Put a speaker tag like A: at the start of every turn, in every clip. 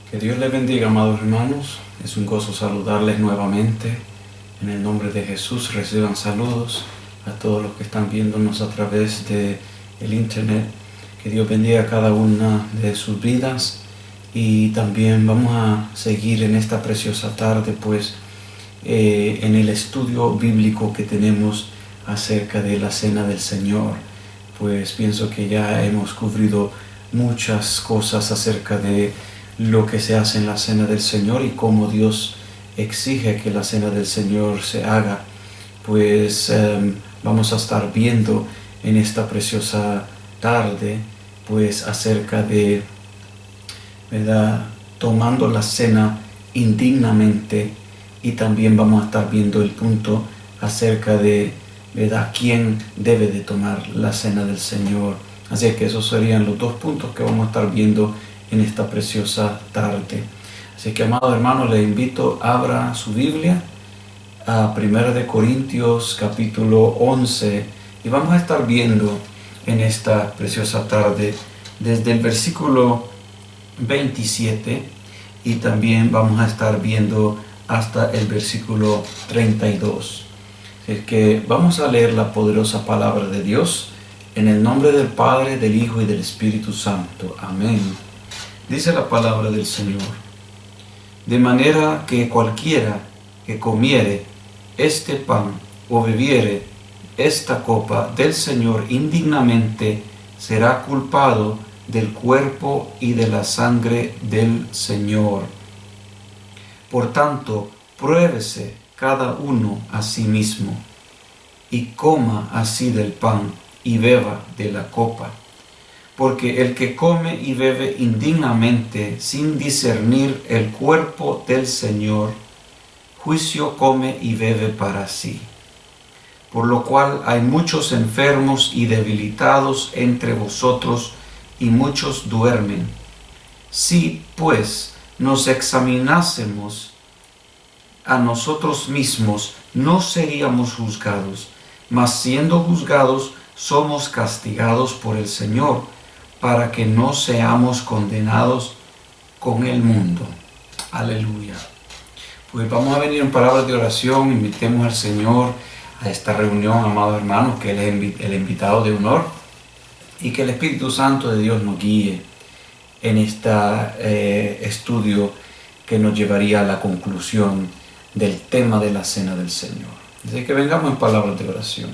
A: Que Dios les bendiga, amados hermanos. Es un gozo saludarles nuevamente. En el nombre de Jesús reciban saludos a todos los que están viéndonos a través de el internet. Que Dios bendiga a cada una de sus vidas. Y también vamos a seguir en esta preciosa tarde, pues, en el estudio bíblico que tenemos acerca de la Cena del Señor. Pues pienso que ya hemos cubrido muchas cosas acerca de lo que se hace en la Cena del Señor y cómo Dios exige que la Cena del Señor se haga. Pues vamos a estar viendo en esta preciosa tarde, pues, acerca de, ¿verdad?, tomando la cena indignamente, y también vamos a estar viendo el punto acerca de, ¿verdad?, quién debe de tomar la Cena del Señor. Así que esos serían los dos puntos que vamos a estar viendo en esta preciosa tarde. Así que, amados hermanos, les invito, abra su Biblia a 1 Corintios capítulo 11, y vamos a estar viendo en esta preciosa tarde desde el versículo 27, y también vamos a estar viendo hasta el versículo 32. Así que vamos a leer la poderosa palabra de Dios en el nombre del Padre, del Hijo y del Espíritu Santo. Amén. Dice la palabra del Señor: de manera que cualquiera que comiere este pan o bebiere esta copa del Señor indignamente será culpado del cuerpo y de la sangre del Señor. Por tanto, pruébese cada uno a sí mismo, y coma así del pan y beba de la copa. Porque el que come y bebe indignamente, sin discernir el cuerpo del Señor, juicio come y bebe para sí. Por lo cual hay muchos enfermos y debilitados entre vosotros, y muchos duermen. Si, pues, nos examinásemos a nosotros mismos, no seríamos juzgados, mas siendo juzgados, somos castigados por el Señor, para que no seamos condenados con el mundo. Aleluya. Pues vamos a venir en palabras de oración. Invitemos al Señor a esta reunión, amados hermanos, que Él es el invitado de honor, y que el Espíritu Santo de Dios nos guíe en este estudio que nos llevaría a la conclusión del tema de la Cena del Señor. Así que vengamos en palabras de oración.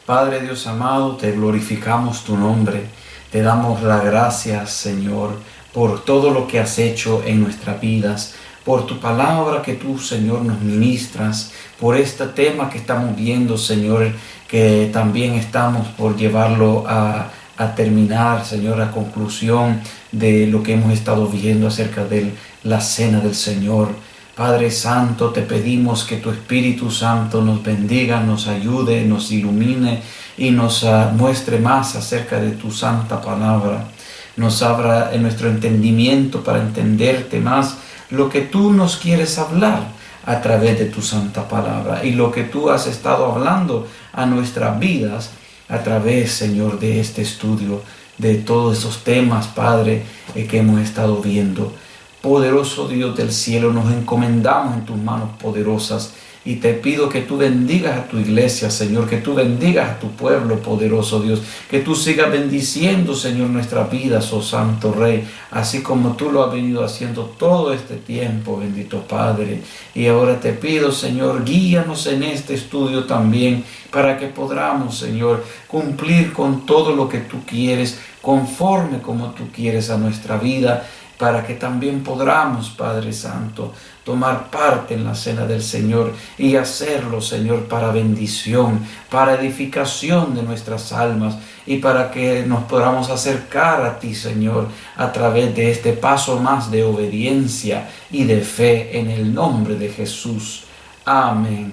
A: Padre Dios amado, te glorificamos tu nombre. Te damos las gracias, Señor, por todo lo que has hecho en nuestras vidas, por tu palabra que tú, Señor, nos ministras, por este tema que estamos viendo, Señor, que también estamos por llevarlo a terminar, Señor, a conclusión de lo que hemos estado viendo acerca de la Cena del Señor. Padre Santo, te pedimos que tu Espíritu Santo nos bendiga, nos ayude, nos ilumine y nos muestre más acerca de tu santa palabra. Nos abra en nuestro entendimiento para entenderte más lo que tú nos quieres hablar a través de tu santa palabra, y lo que tú has estado hablando a nuestras vidas a través, Señor, de este estudio, de todos esos temas, Padre, que hemos estado viendo. Poderoso Dios del cielo, nos encomendamos en tus manos poderosas, y te pido que tú bendigas a tu iglesia, Señor, que tú bendigas a tu pueblo, poderoso Dios, que tú sigas bendiciendo, Señor, nuestras vidas, oh Santo Rey, así como tú lo has venido haciendo todo este tiempo, bendito Padre. Y ahora te pido, Señor, guíanos en este estudio también, para que podamos, Señor, cumplir con todo lo que tú quieres, conforme como tú quieres a nuestra vida, para que también podamos, Padre Santo, tomar parte en la Cena del Señor y hacerlo, Señor, para bendición, para edificación de nuestras almas, y para que nos podamos acercar a ti, Señor, a través de este paso más de obediencia y de fe, en el nombre de Jesús. Amén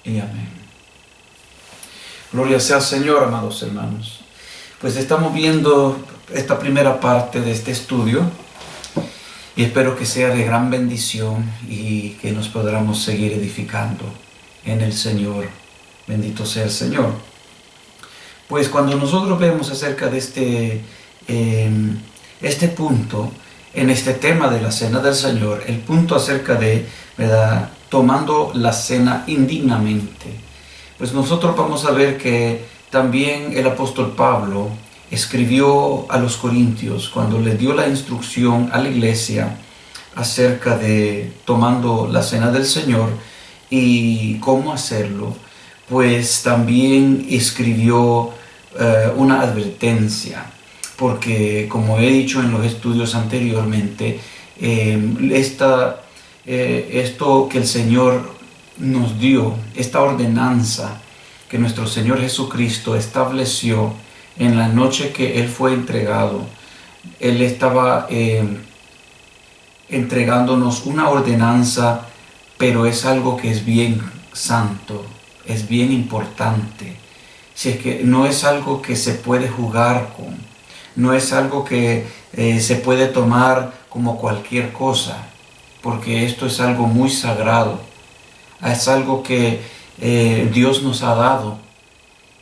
A: y amén. Gloria sea al Señor, amados hermanos. Pues estamos viendo esta primera parte de este estudio, y espero que sea de gran bendición y que nos podamos seguir edificando en el Señor. Bendito sea el Señor. Pues cuando nosotros vemos acerca de este punto, en este tema de la cena del Señor, el punto acerca de, ¿verdad?, tomando la cena indignamente. Pues nosotros vamos a ver que también el apóstol Pablo escribió a los Corintios cuando le dio la instrucción a la iglesia acerca de tomando la cena del Señor y cómo hacerlo, pues también escribió una advertencia, porque como he dicho en los estudios anteriormente, esto que el Señor nos dio, esta ordenanza que nuestro Señor Jesucristo estableció en la noche que Él fue entregado, Él estaba entregándonos una ordenanza, pero es algo que es bien santo, es bien importante. Si es que no es algo que se puede jugar con, no es algo que se puede tomar como cualquier cosa, porque esto es algo muy sagrado, es algo que Dios nos ha dado,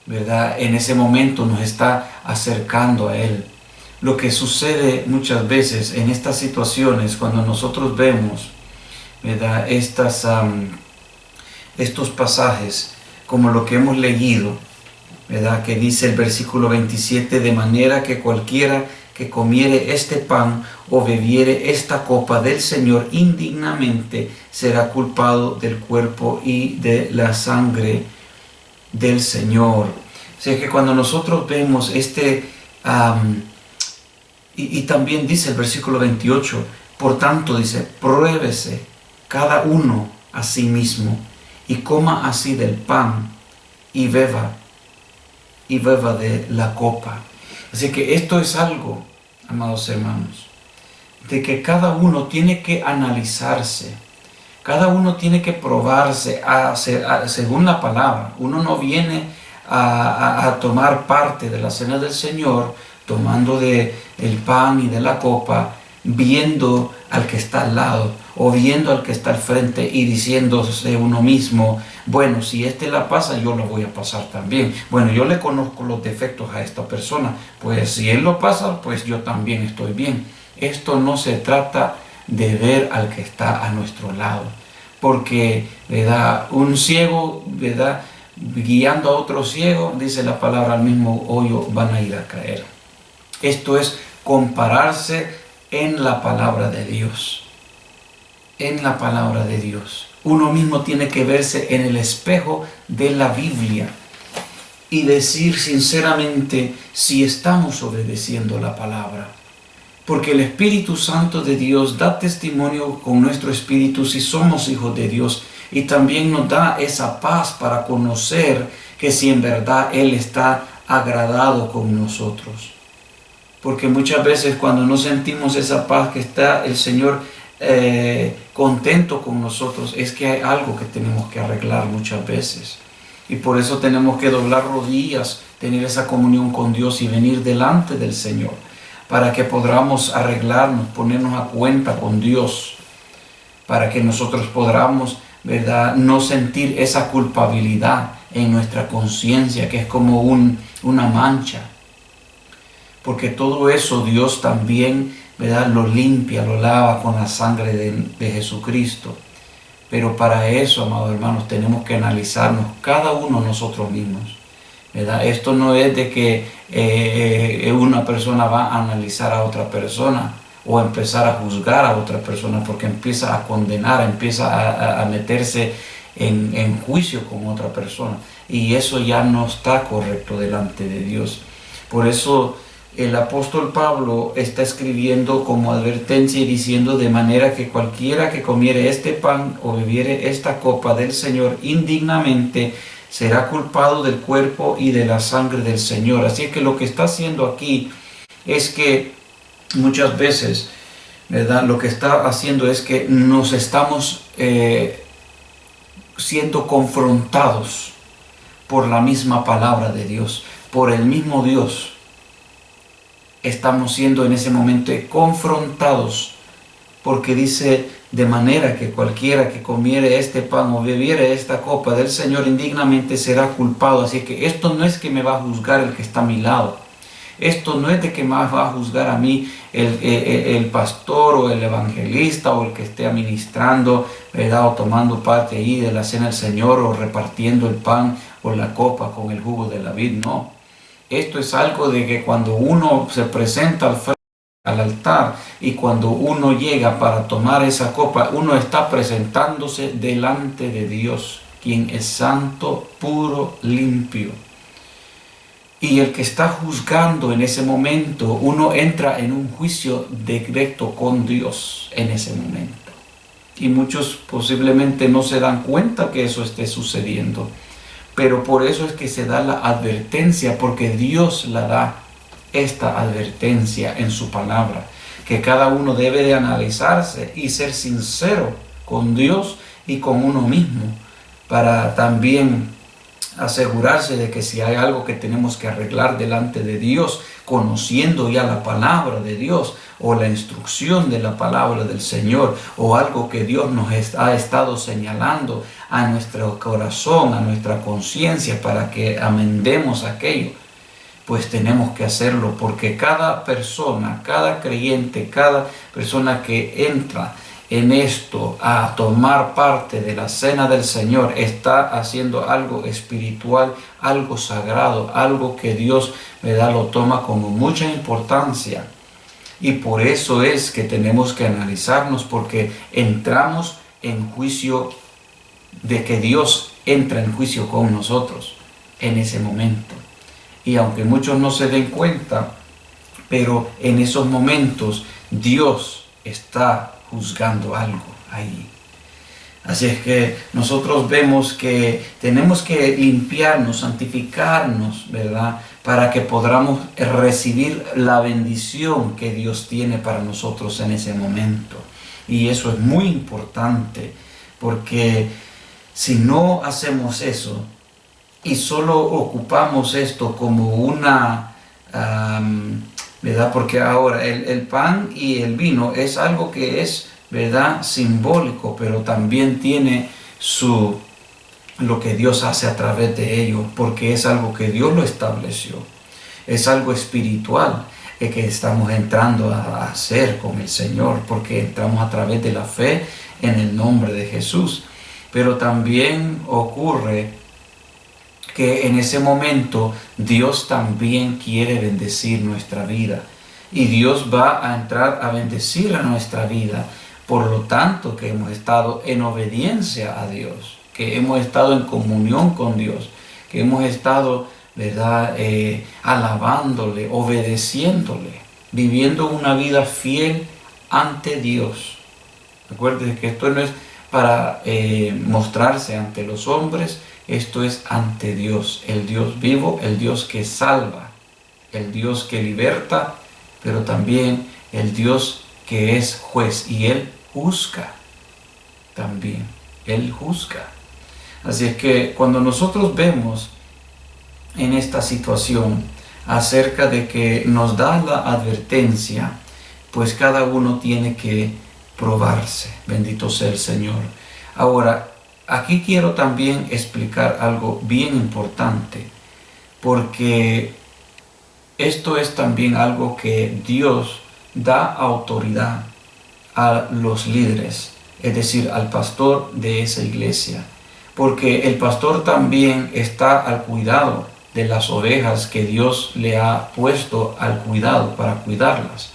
A: ¿verdad? En ese momento nos está acercando a Él. Lo que sucede muchas veces en estas situaciones, cuando nosotros vemos, ¿verdad?, estos pasajes, como lo que hemos leído, ¿verdad?, que dice el versículo 27, de manera que cualquiera que comiere este pan o bebiere esta copa del Señor indignamente será culpado del cuerpo y de la sangre del Señor. O sea que cuando nosotros vemos y también dice el versículo 28, por tanto dice, pruébese cada uno a sí mismo y coma así del pan y beba de la copa. Así que esto es algo, amados hermanos, de que cada uno tiene que analizarse, cada uno tiene que probarse según la palabra. Uno no viene a tomar parte de la cena del Señor tomando del pan y de la copa, viendo al que está al lado o viendo al que está al frente y diciéndose uno mismo, bueno, si este la pasa, yo lo voy a pasar también. Bueno, yo le conozco los defectos a esta persona, pues si él lo pasa, pues yo también estoy bien. Esto no se trata de ver al que está a nuestro lado, porque, ¿verdad?, un ciego, ¿verdad?, guiando a otro ciego, dice la palabra, al mismo hoyo van a ir a caer. Esto es compararse en la palabra de Dios. En la palabra de Dios. Uno mismo tiene que verse en el espejo de la Biblia y decir sinceramente si estamos obedeciendo la palabra. Porque el Espíritu Santo de Dios da testimonio con nuestro espíritu si somos hijos de Dios, y también nos da esa paz para conocer que si en verdad Él está agradado con nosotros. Porque muchas veces cuando no sentimos esa paz que está el Señor contento con nosotros, es que hay algo que tenemos que arreglar muchas veces. Y por eso tenemos que doblar rodillas, tener esa comunión con Dios y venir delante del Señor, para que podamos arreglarnos, ponernos a cuenta con Dios, para que nosotros podamos, ¿verdad?, no sentir esa culpabilidad en nuestra conciencia, que es como una mancha. Porque todo eso Dios también, ¿verdad?, lo limpia, lo lava con la sangre de Jesucristo. Pero para eso, amados hermanos, tenemos que analizarnos cada uno nosotros mismos, ¿verdad? Esto no es de que una persona va a analizar a otra persona o empezar a juzgar a otra persona, porque empieza a condenar, empieza a meterse en juicio con otra persona. Y eso ya no está correcto delante de Dios. Por eso el apóstol Pablo está escribiendo como advertencia y diciendo, de manera que cualquiera que comiere este pan o bebiere esta copa del Señor indignamente será culpado del cuerpo y de la sangre del Señor. Así que lo que está haciendo aquí es que muchas veces, ¿verdad?, lo que está haciendo es que nos estamos siendo confrontados por la misma palabra de Dios, por el mismo Dios. Estamos siendo en ese momento confrontados, porque dice, de manera que cualquiera que comiere este pan o bebiere esta copa del Señor indignamente será culpado. Así que esto no es que me va a juzgar el que está a mi lado. Esto no es de que más va a juzgar a mí el pastor o el evangelista o el que esté administrando, ¿verdad? O tomando parte ahí de la cena del Señor o repartiendo el pan o la copa con el jugo de la vid. No. Esto es algo de que cuando uno se presenta al altar y cuando uno llega para tomar esa copa, uno está presentándose delante de Dios, quien es santo, puro, limpio. Y el que está juzgando en ese momento, uno entra en un juicio directo con Dios en ese momento. Y muchos posiblemente no se dan cuenta que eso esté sucediendo. Pero por eso es que se da la advertencia, porque Dios la da esta advertencia en su palabra, que cada uno debe de analizarse y ser sincero con Dios y con uno mismo, para también asegurarse de que si hay algo que tenemos que arreglar delante de Dios, conociendo ya la palabra de Dios o la instrucción de la palabra del Señor, o algo que Dios nos ha estado señalando a nuestro corazón, a nuestra conciencia, para que amendemos aquello, pues tenemos que hacerlo, porque cada persona, cada creyente, cada persona que entra en esto a tomar parte de la cena del Señor está haciendo algo espiritual, algo sagrado, algo que Dios, ¿verdad?, lo toma como mucha importancia. Y por eso es que tenemos que analizarnos, porque entramos en juicio, de que Dios entra en juicio con nosotros en ese momento. Y aunque muchos no se den cuenta, pero en esos momentos Dios está juzgando algo ahí. Así es que nosotros vemos que tenemos que limpiarnos, santificarnos, ¿verdad?, para que podamos recibir la bendición que Dios tiene para nosotros en ese momento. Y eso es muy importante, porque si no hacemos eso y solo ocupamos esto como una, ¿verdad? Porque ahora el pan y el vino es algo que es, ¿verdad?, simbólico, pero también tiene lo que Dios hace a través de ello, porque es algo que Dios lo estableció. Es algo espiritual que estamos entrando a hacer con el Señor, porque entramos a través de la fe en el nombre de Jesús. Pero también ocurre que en ese momento Dios también quiere bendecir nuestra vida. Y Dios va a entrar a bendecir a nuestra vida. Por lo tanto, que hemos estado en obediencia a Dios, que hemos estado en comunión con Dios, que hemos estado, ¿verdad?, alabándole, obedeciéndole, viviendo una vida fiel ante Dios. Recuerden que esto no es para mostrarse ante los hombres, esto es ante Dios, el Dios vivo, el Dios que salva, el Dios que liberta, pero también el Dios que es juez, y Él juzga también, Él juzga. Así es que cuando nosotros vemos en esta situación acerca de que nos da la advertencia, pues cada uno tiene que probarse. Bendito sea el Señor. Ahora, aquí quiero también explicar algo bien importante, porque esto es también algo que Dios da autoridad a los líderes, es decir, al pastor de esa iglesia, porque el pastor también está al cuidado de las ovejas que Dios le ha puesto al cuidado para cuidarlas.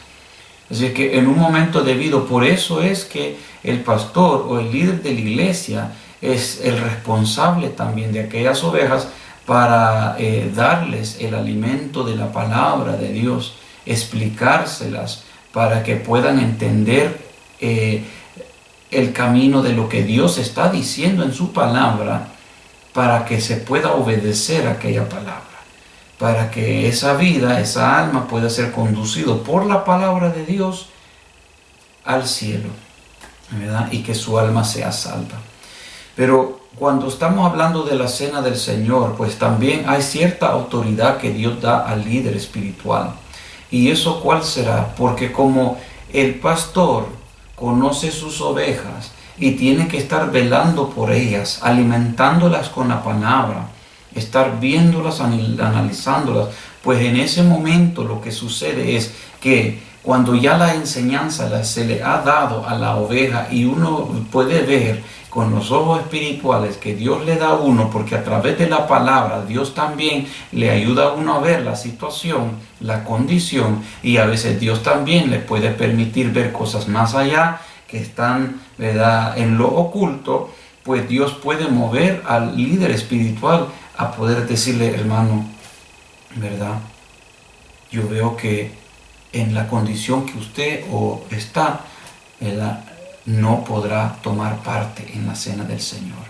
A: Así que en un momento debido, por eso es que el pastor o el líder de la iglesia es el responsable también de aquellas ovejas para darles el alimento de la palabra de Dios, explicárselas para que puedan entender el camino de lo que Dios está diciendo en su palabra, para que se pueda obedecer aquella palabra, para que esa vida, esa alma pueda ser conducido por la palabra de Dios al cielo, ¿verdad?, y que su alma sea salva. Pero cuando estamos hablando de la cena del Señor, pues también hay cierta autoridad que Dios da al líder espiritual. ¿Y eso cuál será? Porque como el pastor conoce sus ovejas y tiene que estar velando por ellas, alimentándolas con la palabra, estar viéndolas, analizándolas, pues en ese momento lo que sucede es que cuando ya la enseñanza se le ha dado a la oveja y uno puede ver con los ojos espirituales que Dios le da a uno, porque a través de la palabra Dios también le ayuda a uno a ver la situación, la condición, y a veces Dios también le puede permitir ver cosas más allá que están, ¿verdad?, en lo oculto. Pues Dios puede mover al líder espiritual a poder decirle: hermano, ¿verdad?, yo veo que en la condición que usted está, ¿verdad?, no podrá tomar parte en la cena del Señor,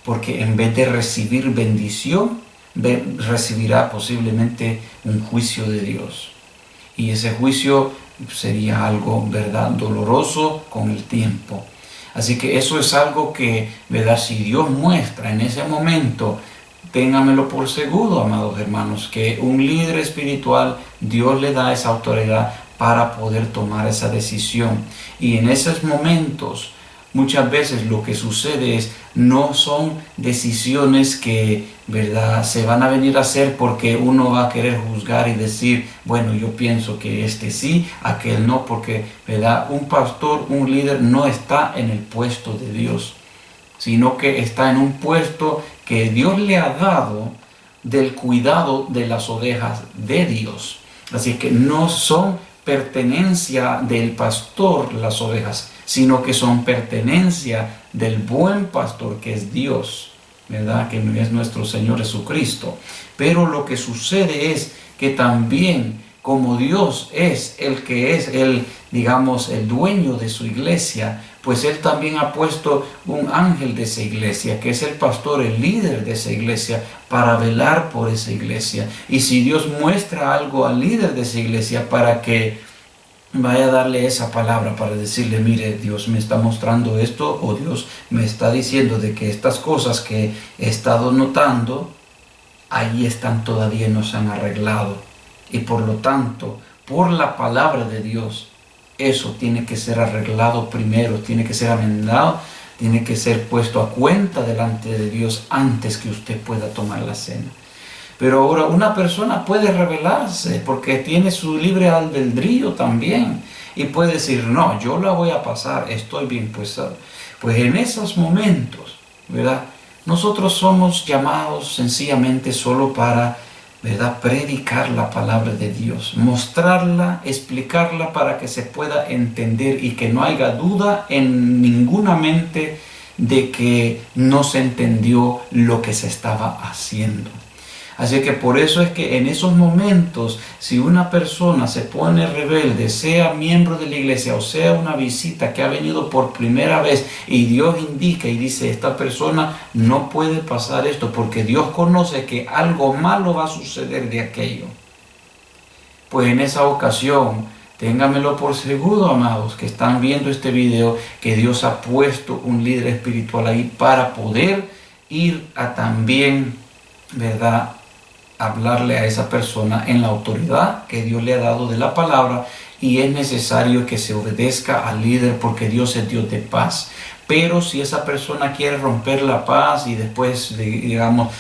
A: porque en vez de recibir bendición, recibirá posiblemente un juicio de Dios, y ese juicio sería algo, ¿verdad?, doloroso con el tiempo. Así que eso es algo que, ¿verdad?, si Dios muestra en ese momento, téngamelo por seguro, amados hermanos, que un líder espiritual, Dios le da esa autoridad para poder tomar esa decisión. Y en esos momentos, muchas veces lo que sucede es, no son decisiones que, ¿verdad?, se van a venir a hacer porque uno va a querer juzgar y decir: bueno, yo pienso que este sí, aquel no, porque, ¿verdad?, un pastor, un líder no está en el puesto de Dios, sino que está en un puesto que Dios le ha dado del cuidado de las ovejas de Dios. Así que no son pertenencia del pastor las ovejas, sino que son pertenencia del buen pastor, que es Dios, ¿verdad?, que es nuestro Señor Jesucristo. Pero lo que sucede es que también, como Dios es el digamos, el dueño de su iglesia, pues Él también ha puesto un ángel de esa iglesia, que es el pastor, el líder de esa iglesia, para velar por esa iglesia. Y si Dios muestra algo al líder de esa iglesia para que vaya a darle esa palabra, para decirle: mire, Dios me está mostrando esto, o Dios me está diciendo de que estas cosas que he estado notando, ahí están todavía, no se han arreglado. Y por lo tanto, por la palabra de Dios, eso tiene que ser arreglado primero, tiene que ser amendado, tiene que ser puesto a cuenta delante de Dios antes que usted pueda tomar la cena. Pero ahora una persona puede rebelarse porque tiene su libre albedrío también y puede decir: no, yo la voy a pasar, estoy bien puesto. Pues en esos momentos, ¿verdad?, nosotros somos llamados sencillamente solo para, ¿verdad?, predicar la palabra de Dios, mostrarla, explicarla para que se pueda entender y que no haya duda en ninguna mente de que no se entendió lo que se estaba haciendo. Así que por eso es que en esos momentos, si una persona se pone rebelde, sea miembro de la iglesia o sea una visita que ha venido por primera vez, y Dios indica y dice: esta persona no puede pasar esto, porque Dios conoce que algo malo va a suceder de aquello, pues en esa ocasión, téngamelo por seguro, amados, que están viendo este video, que Dios ha puesto un líder espiritual ahí para poder ir a también, ¿verdad?, hablarle a esa persona en la autoridad que Dios le ha dado de la palabra, y es necesario que se obedezca al líder, porque Dios es Dios de paz. Pero si esa persona quiere romper la paz y después, digamos,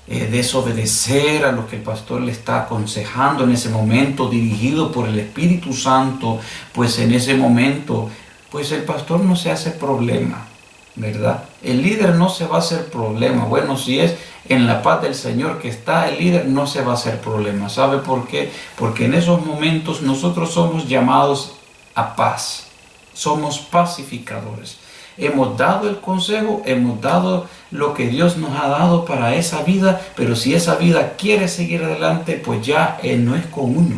A: desobedecer a lo que el pastor le está aconsejando en ese momento, dirigido por el Espíritu Santo, pues en ese momento, pues el pastor no se hace problema, ¿verdad? El líder no se va a hacer problema. Bueno, si es en la paz del Señor que está el líder, no se va a hacer problema. ¿Sabe por qué? Porque en esos momentos nosotros somos llamados a paz. Somos pacificadores. Hemos dado el consejo, hemos dado lo que Dios nos ha dado para esa vida, pero si esa vida quiere seguir adelante, pues ya no es con uno,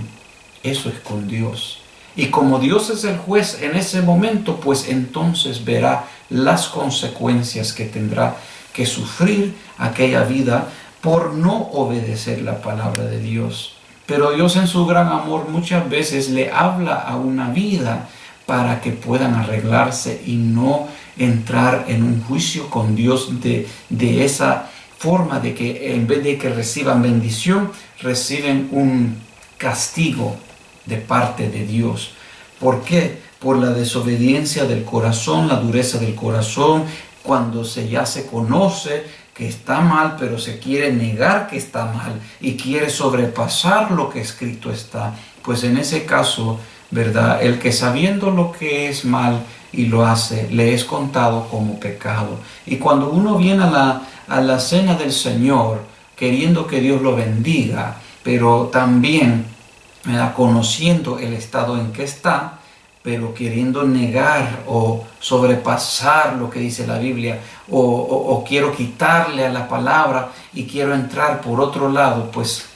A: eso es con Dios. Y como Dios es el juez en ese momento, pues entonces verá las consecuencias que tendrá que sufrir aquella vida por no obedecer la palabra de Dios. Pero Dios, en su gran amor, muchas veces le habla a una vida para que puedan arreglarse y no entrar en un juicio con Dios de esa forma, de que en vez de que reciban bendición, reciben un castigo de parte de Dios. ¿Por qué? Por la desobediencia del corazón, la dureza del corazón, cuando ya se conoce que está mal, pero se quiere negar que está mal y quiere sobrepasar lo que escrito está, pues en ese caso, ¿verdad? El que sabiendo lo que es mal y lo hace, le es contado como pecado. Y cuando uno viene a la cena del Señor, queriendo que Dios lo bendiga, pero también conociendo el estado en que está, pero queriendo negar o sobrepasar lo que dice la Biblia, o quiero quitarle a la palabra y quiero entrar por otro lado, pues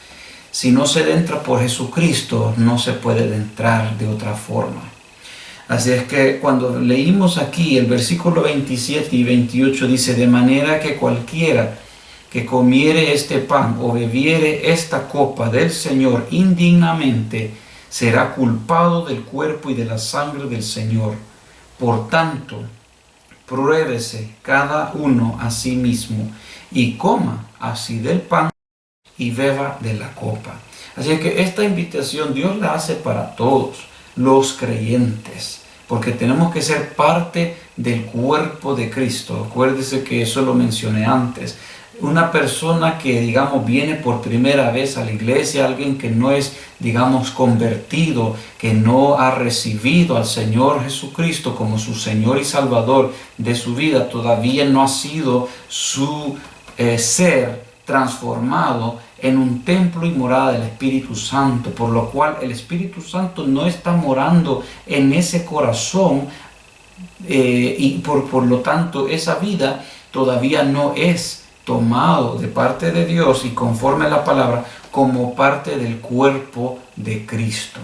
A: si no se entra por Jesucristo, no se puede entrar de otra forma. Así es que cuando leímos aquí el versículo 27 y 28 dice, de manera que cualquiera que comiere este pan o bebiere esta copa del Señor indignamente, será culpado del cuerpo y de la sangre del Señor. Por tanto, pruébese cada uno a sí mismo y coma así del pan y beba de la copa. Así que esta invitación Dios la hace para todos los creyentes, porque tenemos que ser parte del cuerpo de Cristo. Acuérdese que eso lo mencioné antes. Una persona que, digamos, viene por primera vez a la iglesia, alguien que no es, digamos, convertido, que no ha recibido al Señor Jesucristo como su Señor y Salvador de su vida, todavía no ha sido su ser transformado en un templo y morada del Espíritu Santo, por lo cual el Espíritu Santo no está morando en ese corazón y por lo tanto esa vida todavía no es tomado de parte de Dios y conforme a la palabra como parte del cuerpo de Cristo.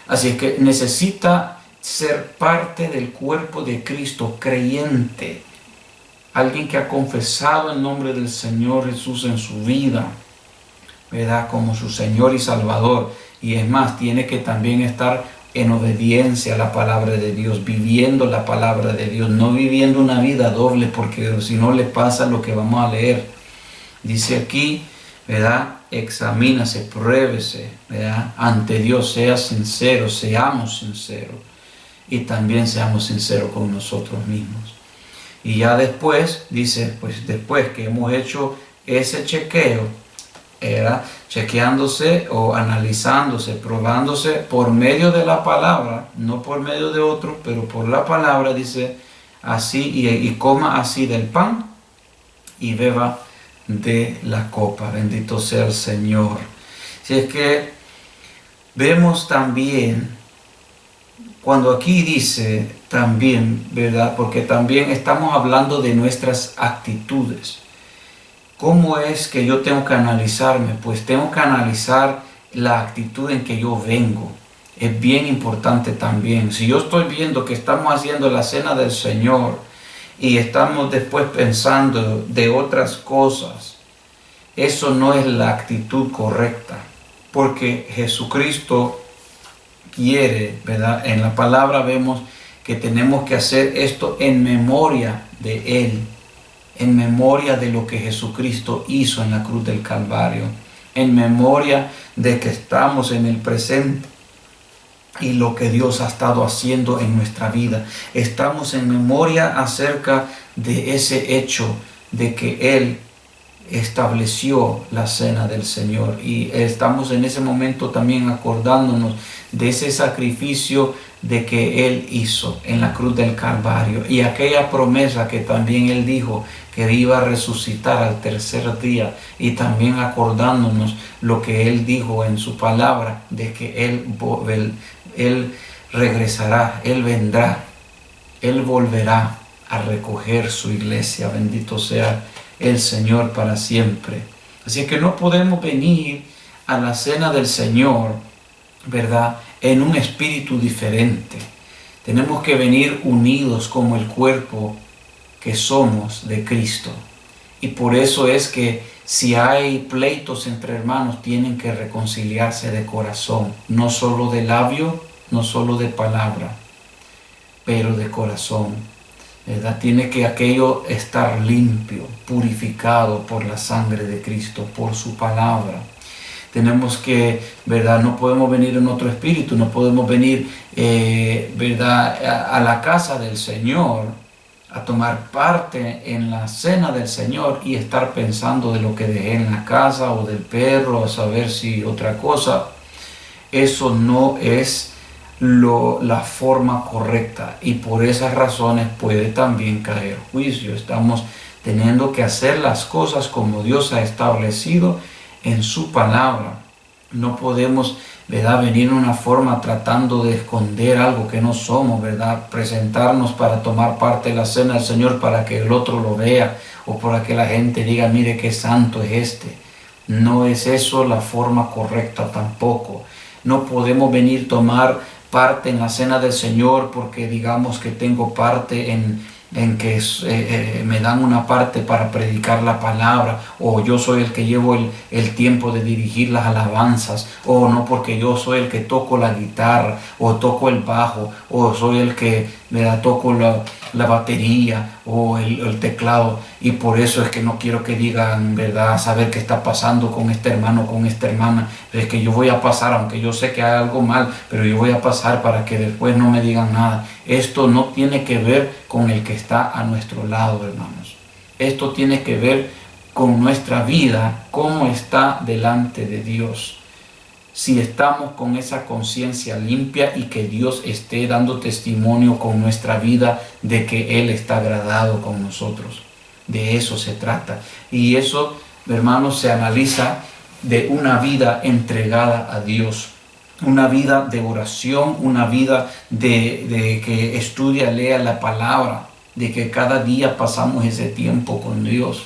A: Así es que necesita ser parte del cuerpo de Cristo, creyente, alguien que ha confesado el nombre del Señor Jesús en su vida, ¿verdad? Como su Señor y Salvador. Y es más, tiene que también estar en obediencia a la palabra de Dios, viviendo la palabra de Dios, no viviendo una vida doble, porque si no le pasa lo que vamos a leer. Dice aquí, ¿verdad? Examínase, pruébese, ¿verdad? Ante Dios, sea sincero, seamos sinceros. Y también seamos sinceros con nosotros mismos. Y ya después, dice, pues después que hemos hecho ese chequeo, era chequeándose o analizándose, probándose por medio de la palabra, no por medio de otro, pero por la palabra, dice así, y coma así del pan y beba de la copa. Bendito sea el Señor. Si es que vemos también, cuando aquí dice también, ¿verdad? Porque también estamos hablando de nuestras actitudes. ¿Cómo es que yo tengo que analizarme? Pues tengo que analizar la actitud en que yo vengo. Es bien importante también. Si yo estoy viendo que estamos haciendo la cena del Señor y estamos después pensando de otras cosas, eso no es la actitud correcta. Porque Jesucristo quiere, ¿verdad? En la palabra vemos que tenemos que hacer esto en memoria de Él. En memoria de lo que Jesucristo hizo en la cruz del Calvario, en memoria de que estamos en el presente y lo que Dios ha estado haciendo en nuestra vida. Estamos en memoria acerca de ese hecho de que Él estableció la cena del Señor y estamos en ese momento también acordándonos de ese sacrificio de que Él hizo en la cruz del Calvario y aquella promesa que también Él dijo que iba a resucitar al tercer día, y también acordándonos lo que Él dijo en su palabra de que Él regresará, Él vendrá, Él volverá a recoger su iglesia. Bendito sea el Señor para siempre. Así que no podemos venir a la cena del Señor, ¿verdad?, en un espíritu diferente. Tenemos que venir unidos como el cuerpo que somos de Cristo. Y por eso es que si hay pleitos entre hermanos, tienen que reconciliarse de corazón, no solo de labio, no solo de palabra, pero de corazón, ¿verdad? Tiene que aquello estar limpio, purificado por la sangre de Cristo, por su palabra. Tenemos que, ¿verdad? No podemos venir en otro espíritu, no podemos venir, ¿verdad?, a la casa del Señor,
B: a tomar parte en la cena del Señor y estar pensando de lo que dejé en la casa o del perro, a saber si otra cosa. Eso no es la forma correcta, y por esas razones puede también caer juicio. Estamos teniendo que hacer las cosas como Dios ha establecido en su palabra. No podemos, ¿verdad?, venir de una forma tratando de esconder algo que no somos, ¿verdad? Presentarnos para tomar parte de la cena del Señor para que el otro lo vea o para que la gente diga, mire qué santo es este. No es eso la forma correcta tampoco. No podemos venir a tomar parte en la cena del Señor porque digamos que tengo parte en que me dan una parte para predicar la palabra, o yo soy el que llevo el tiempo de dirigir las alabanzas, o no porque yo soy el que toco la guitarra o toco el bajo, o soy el que toco la batería o el teclado, y por eso es que no quiero que digan, ¿verdad?, saber qué está pasando con este hermano, con esta hermana. Es que yo voy a pasar, aunque yo sé que hay algo mal, pero yo voy a pasar para que después no me digan nada. Esto no tiene que ver con el que está a nuestro lado, hermanos. Esto tiene que ver con nuestra vida, cómo está delante de Dios. Si estamos con esa conciencia limpia y que Dios esté dando testimonio con nuestra vida de que Él está agradado con nosotros. De eso se trata. Y eso, hermanos, se analiza de una vida entregada a Dios. Una vida de oración, una vida de que estudia, lea la palabra, de que cada día pasamos ese tiempo con Dios.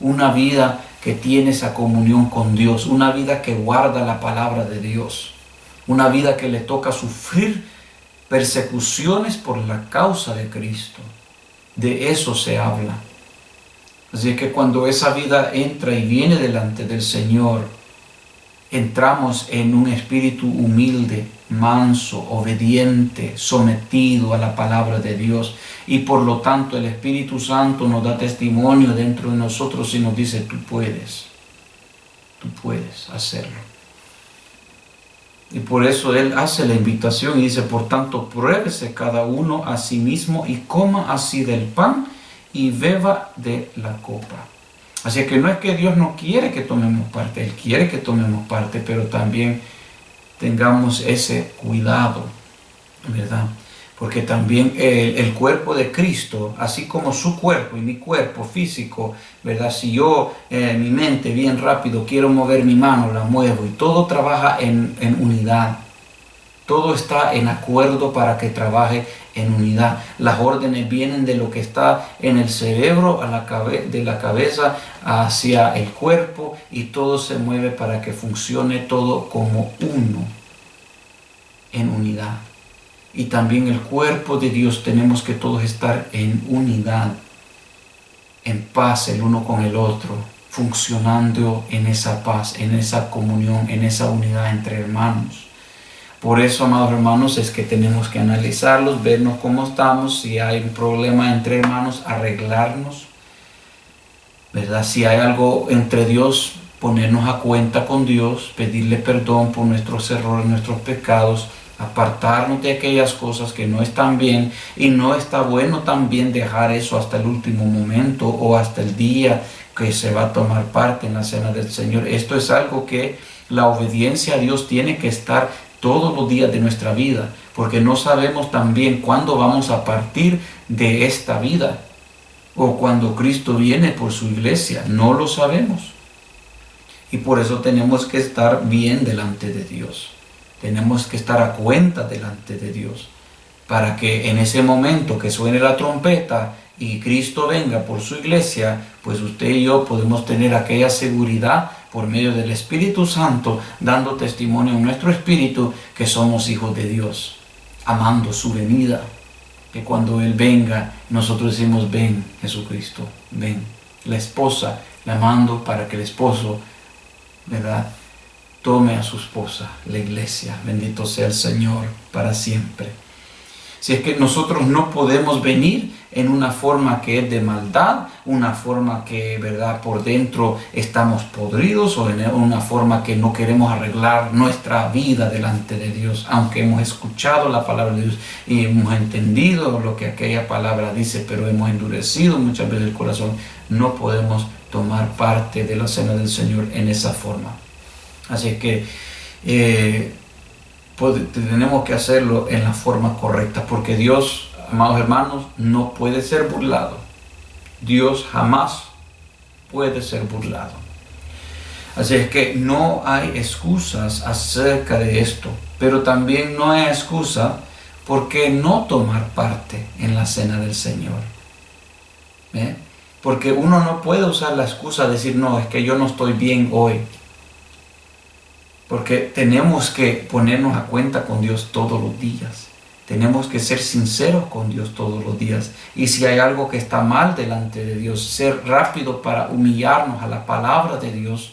B: Una vida que tiene esa comunión con Dios, una vida que guarda la palabra de Dios, una vida que le toca sufrir persecuciones por la causa de Cristo. De eso se habla. Así que cuando esa vida entra y viene delante del Señor, entramos en un espíritu humilde, manso, obediente, sometido a la palabra de Dios, y por lo tanto el Espíritu Santo nos da testimonio dentro de nosotros y nos dice, tú puedes hacerlo. Y por eso Él hace la invitación y dice, por tanto, pruébese cada uno a sí mismo y coma así del pan y beba de la copa. Así que no es que Dios no quiere que tomemos parte, Él quiere que tomemos parte, pero también tengamos ese cuidado, ¿verdad? Porque también el cuerpo de Cristo, así como su cuerpo y mi cuerpo físico, ¿verdad? Si yo, mi mente bien rápido, quiero mover mi mano, la muevo, y todo trabaja en unidad. Todo está en acuerdo para que trabaje en unidad. Las órdenes vienen de lo que está en el cerebro, de la cabeza hacia el cuerpo, y todo se mueve para que funcione todo como uno, en unidad. Y también el cuerpo de Dios tenemos que todos estar en unidad, en paz el uno con el otro, funcionando en esa paz, en esa comunión, en esa unidad entre hermanos. Por eso, amados hermanos, es que tenemos que analizarlos, vernos cómo estamos, si hay un problema entre hermanos, arreglarnos, ¿verdad? Si hay algo entre Dios, ponernos a cuenta con Dios, pedirle perdón por nuestros errores, nuestros pecados, apartarnos de aquellas cosas que no están bien, y no está bueno también dejar eso hasta el último momento o hasta el día que se va a tomar parte en la cena del Señor. Esto es algo que la obediencia a Dios tiene que estar todos los días de nuestra vida, porque no sabemos también cuándo vamos a partir de esta vida o cuando Cristo viene por su iglesia. No lo sabemos, y por eso tenemos que estar bien delante de Dios. Tenemos que estar a cuenta delante de Dios, para que en ese momento que suene la trompeta y Cristo venga por su iglesia, pues usted y yo podemos tener aquella seguridad por medio del Espíritu Santo, dando testimonio en nuestro espíritu que somos hijos de Dios, amando su venida. Que cuando Él venga, nosotros decimos, ven Jesucristo, ven. La esposa, llamando para que el esposo, ¿verdad?, tome a su esposa, la iglesia. Bendito sea el Señor para siempre. Si es que nosotros no podemos venir en una forma que es de maldad, una forma que, ¿verdad?, por dentro estamos podridos, o en una forma que no queremos arreglar nuestra vida delante de Dios, aunque hemos escuchado la palabra de Dios y hemos entendido lo que aquella palabra dice, pero hemos endurecido muchas veces el corazón, no podemos tomar parte de la cena del Señor en esa forma. Así que tenemos que hacerlo en la forma correcta, porque Dios, amados hermanos, no puede ser burlado. Dios jamás puede ser burlado. Así es que no hay excusas acerca de esto, pero también no hay excusa por qué no tomar parte en la cena del Señor. Porque uno no puede usar la excusa de decir, no, es que yo no estoy bien hoy. Porque tenemos que ponernos a cuenta con Dios todos los días. Tenemos que ser sinceros con Dios todos los días. Y si hay algo que está mal delante de Dios, ser rápido para humillarnos a la palabra de Dios.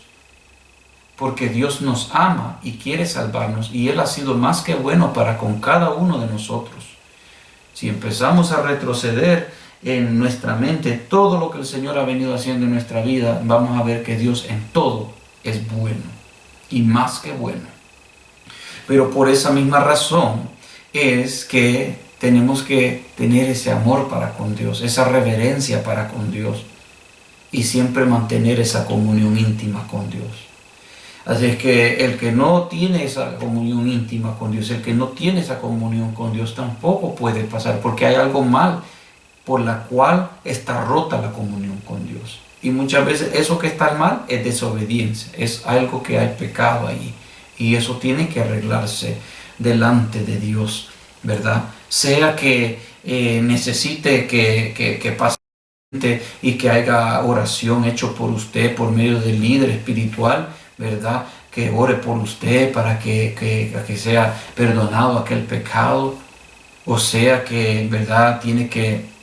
B: Porque Dios nos ama y quiere salvarnos. Y Él ha sido más que bueno para con cada uno de nosotros. Si empezamos a retroceder en nuestra mente todo lo que el Señor ha venido haciendo en nuestra vida, vamos a ver que Dios en todo es bueno. Y más que bueno. Pero por esa misma razón es que tenemos que tener ese amor para con Dios, esa reverencia para con Dios, y siempre mantener esa comunión íntima con Dios. Así es que el que no tiene esa comunión íntima con Dios, el que no tiene esa comunión con Dios, tampoco puede pasar, porque hay algo mal por la cual está rota la comunión con Dios. Y muchas veces eso que está mal es desobediencia, es algo que hay pecado ahí. Y eso tiene que arreglarse delante de Dios, ¿verdad? Sea que necesite que pase y que haya oración hecho por usted por medio del líder espiritual, ¿verdad? Que ore por usted para que sea perdonado aquel pecado. O sea que, ¿verdad?, tiene que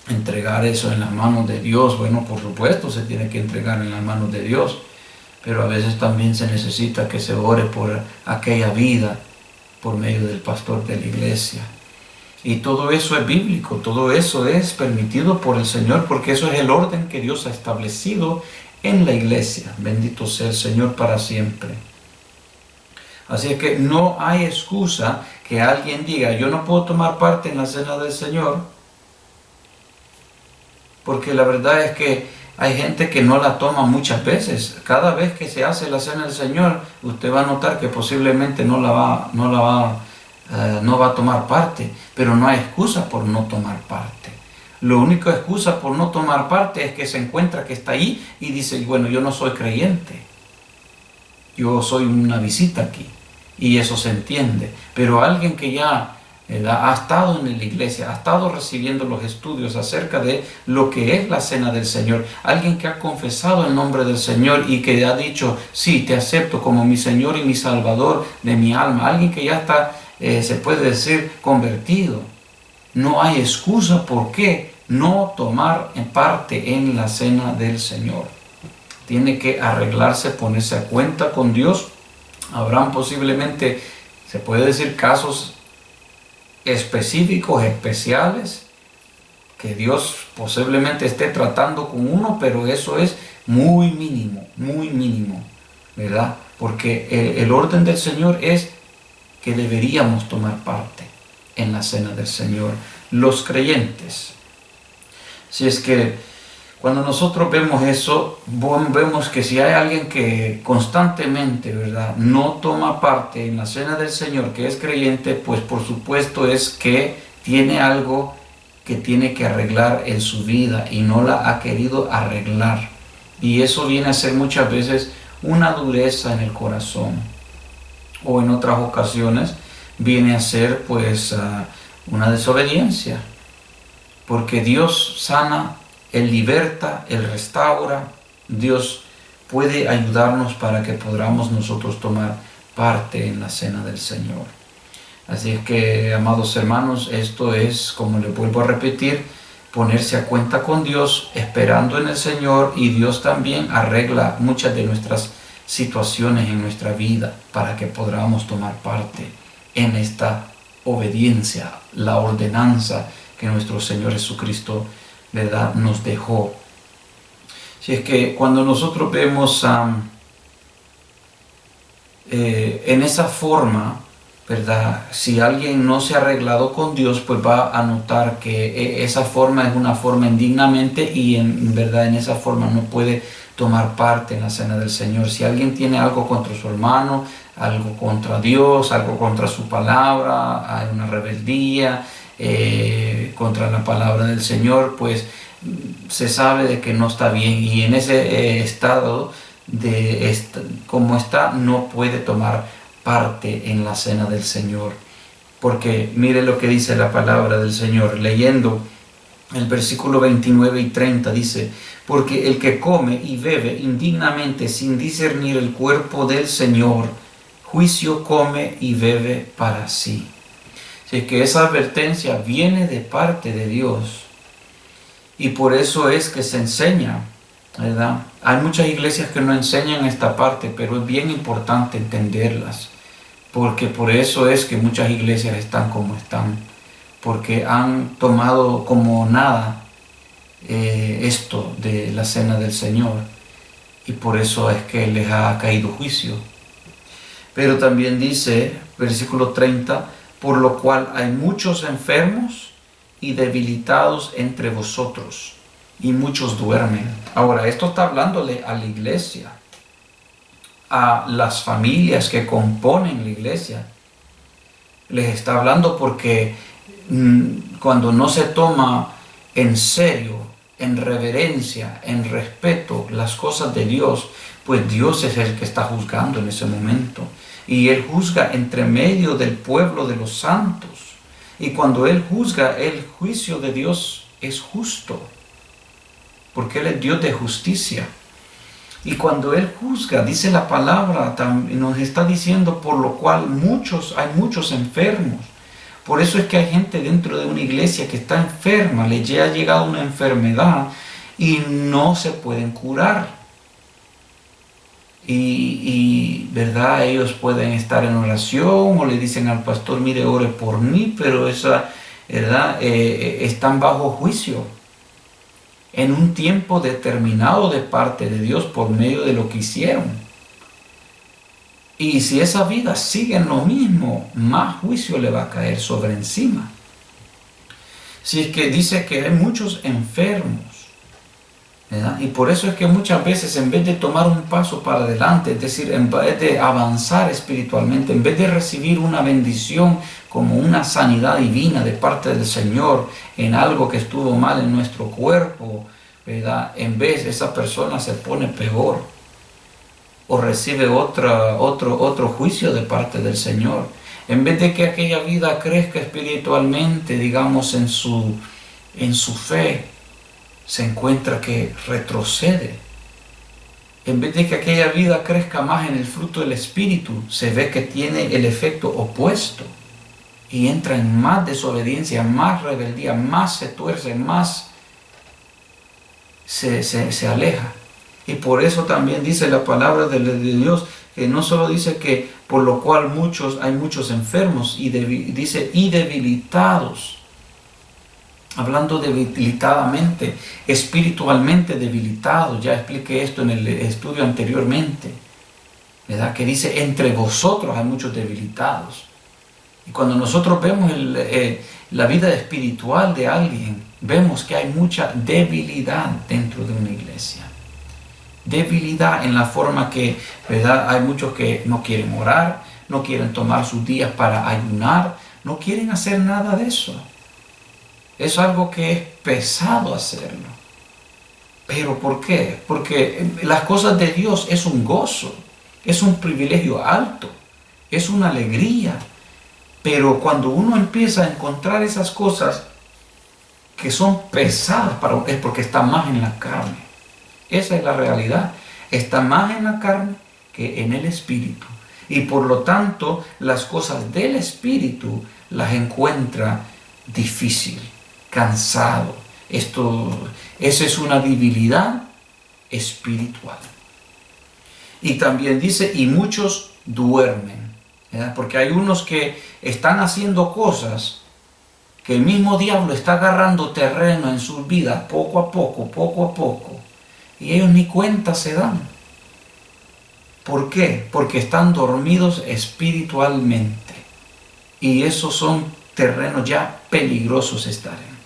B: entregar eso en las manos de Dios. Bueno, por supuesto se tiene que entregar en las manos de Dios, pero a veces también se necesita que se ore por aquella vida por medio del pastor de la iglesia. Y todo eso es bíblico, todo eso es permitido por el Señor, porque eso es el orden que Dios ha establecido en la iglesia. Bendito sea el Señor para siempre. Así es que no hay excusa que alguien diga, yo no puedo tomar parte en la cena del Señor, porque la verdad es que hay gente que no la toma muchas veces. Cada vez que se hace la cena del Señor, usted va a notar que posiblemente no va a tomar parte, pero no hay excusa por no tomar parte. La única excusa por no tomar parte es que se encuentra que está ahí y dice, bueno, yo no soy creyente, yo soy una visita aquí, y eso se entiende. Pero alguien que ya ha estado en la iglesia, ha estado recibiendo los estudios acerca de lo que es la cena del Señor, alguien que ha confesado el nombre del Señor y que ha dicho, sí, te acepto como mi Señor y mi Salvador de mi alma, alguien que ya está, se puede decir, convertido. No hay excusa por qué no tomar parte en la cena del Señor. Tiene que arreglarse, ponerse a cuenta con Dios. Habrán posiblemente, se puede decir, casos específicos, especiales, que Dios posiblemente esté tratando con uno, pero eso es muy mínimo, ¿verdad? Porque el orden del Señor es que deberíamos tomar parte en la cena del Señor, los creyentes. Si es que cuando nosotros vemos eso, vemos que si hay alguien que constantemente, ¿verdad?, no toma parte en la cena del Señor, que es creyente, pues por supuesto es que tiene algo que tiene que arreglar en su vida y no la ha querido arreglar. Y eso viene a ser muchas veces una dureza en el corazón, o en otras ocasiones viene a ser pues una desobediencia, porque Dios sana, Él liberta, Él restaura. Dios puede ayudarnos para que podamos nosotros tomar parte en la cena del Señor. Así es que, amados hermanos, esto es, como les vuelvo a repetir, ponerse a cuenta con Dios, esperando en el Señor, y Dios también arregla muchas de nuestras situaciones en nuestra vida para que podamos tomar parte en esta obediencia, la ordenanza que nuestro Señor Jesucristo, ¿verdad?, nos dejó. Si es que cuando nosotros vemos en esa forma, ¿verdad?, si alguien no se ha arreglado con Dios, pues va a notar que esa forma es una forma indignamente y en verdad en esa forma no puede tomar parte en la cena del Señor. Si alguien tiene algo contra su hermano, algo contra Dios, algo contra su palabra, hay una rebeldía contra la palabra del Señor, pues se sabe de que no está bien, y en ese estado como está, no puede tomar parte en la cena del Señor. Porque mire lo que dice la palabra del Señor, leyendo el versículo 29 y 30, dice: porque el que come y bebe indignamente sin discernir el cuerpo del Señor, juicio come y bebe para sí. Así que esa advertencia viene de parte de Dios, y por eso es que se enseña, ¿verdad? Hay muchas iglesias que no enseñan esta parte, pero es bien importante entenderlas, porque por eso es que muchas iglesias están como están, porque han tomado como nada esto de la cena del Señor, y por eso es que les ha caído juicio. Pero también dice, versículo 30, por lo cual hay muchos enfermos y debilitados entre vosotros, y muchos duermen. Ahora, esto está hablándole a la iglesia, a las familias que componen la iglesia. Les está hablando porque cuando no se toma en serio, en reverencia, en respeto las cosas de Dios, pues Dios es el que está juzgando en ese momento. Y Él juzga entre medio del pueblo de los santos. Y cuando Él juzga, el juicio de Dios es justo, porque Él es Dios de justicia. Y cuando Él juzga, dice la palabra, nos está diciendo, por lo cual hay muchos enfermos. Por eso es que hay gente dentro de una iglesia que está enferma, le ha llegado una enfermedad y no se pueden curar. ¿Verdad? Ellos pueden estar en oración o le dicen al pastor, mire, ore por mí, pero ¿verdad? Están bajo juicio en un tiempo determinado de parte de Dios por medio de lo que hicieron. Y si esa vida sigue en lo mismo, más juicio le va a caer sobre encima. Si es que dice que hay muchos enfermos, ¿verdad? Y por eso es que muchas veces, en vez de tomar un paso para adelante, es decir, en vez de avanzar espiritualmente, en vez de recibir una bendición como una sanidad divina de parte del Señor en algo que estuvo mal en nuestro cuerpo, ¿verdad?, en vez esa persona se pone peor o recibe otro juicio de parte del Señor. En vez de que aquella vida crezca espiritualmente, digamos, en su fe, se encuentra que retrocede. En vez de que aquella vida crezca más en el fruto del Espíritu, se ve que tiene el efecto opuesto y entra en más desobediencia, más rebeldía, más se tuerce, más se aleja. Y por eso también dice la palabra de Dios, que no solo dice que por lo cual hay muchos enfermos, dice y debilitados. Hablando debilitadamente, espiritualmente debilitados. Ya expliqué esto en el estudio anteriormente, ¿verdad? Que dice, entre vosotros hay muchos debilitados. Y cuando nosotros vemos la vida espiritual de alguien, vemos que hay mucha debilidad dentro de una iglesia. Debilidad en la forma que, ¿verdad?, hay muchos que no quieren orar, no quieren tomar sus días para ayunar, no quieren hacer nada de eso. Es algo que es pesado hacerlo. ¿Pero por qué? Porque las cosas de Dios es un gozo, es un privilegio alto, es una alegría. Pero cuando uno empieza a encontrar esas cosas que son pesadas, es porque está más en la carne. Esa es la realidad. Está más en la carne que en el Espíritu. Y por lo tanto, las cosas del Espíritu las encuentra difícil, cansado. Esa es una debilidad espiritual. Y también dice, y muchos duermen. ¿verdad? Porque hay unos que están haciendo cosas que el mismo diablo está agarrando terreno en sus vidas poco a poco, y ellos ni cuenta se dan. ¿Por qué? Porque están dormidos espiritualmente, y esos son terrenos ya peligrosos estar en.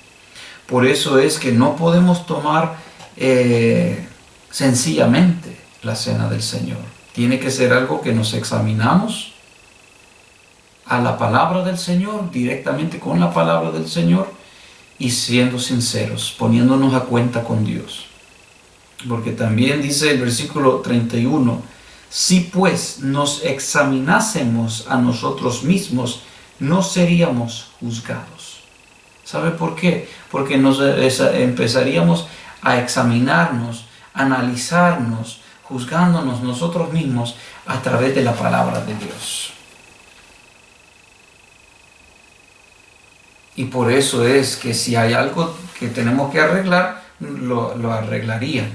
B: Por eso es que no podemos tomar sencillamente la cena del Señor. Tiene que ser algo que nos examinamos a la palabra del Señor, directamente con la palabra del Señor, y siendo sinceros, poniéndonos a cuenta con Dios. Porque también dice el versículo 31, si pues nos examinásemos a nosotros mismos, no seríamos juzgados. ¿Sabe por qué? Porque empezaríamos a examinarnos, analizarnos, juzgándonos nosotros mismos a través de la palabra de Dios. Y por eso es que si hay algo que tenemos que arreglar, lo arreglaríamos.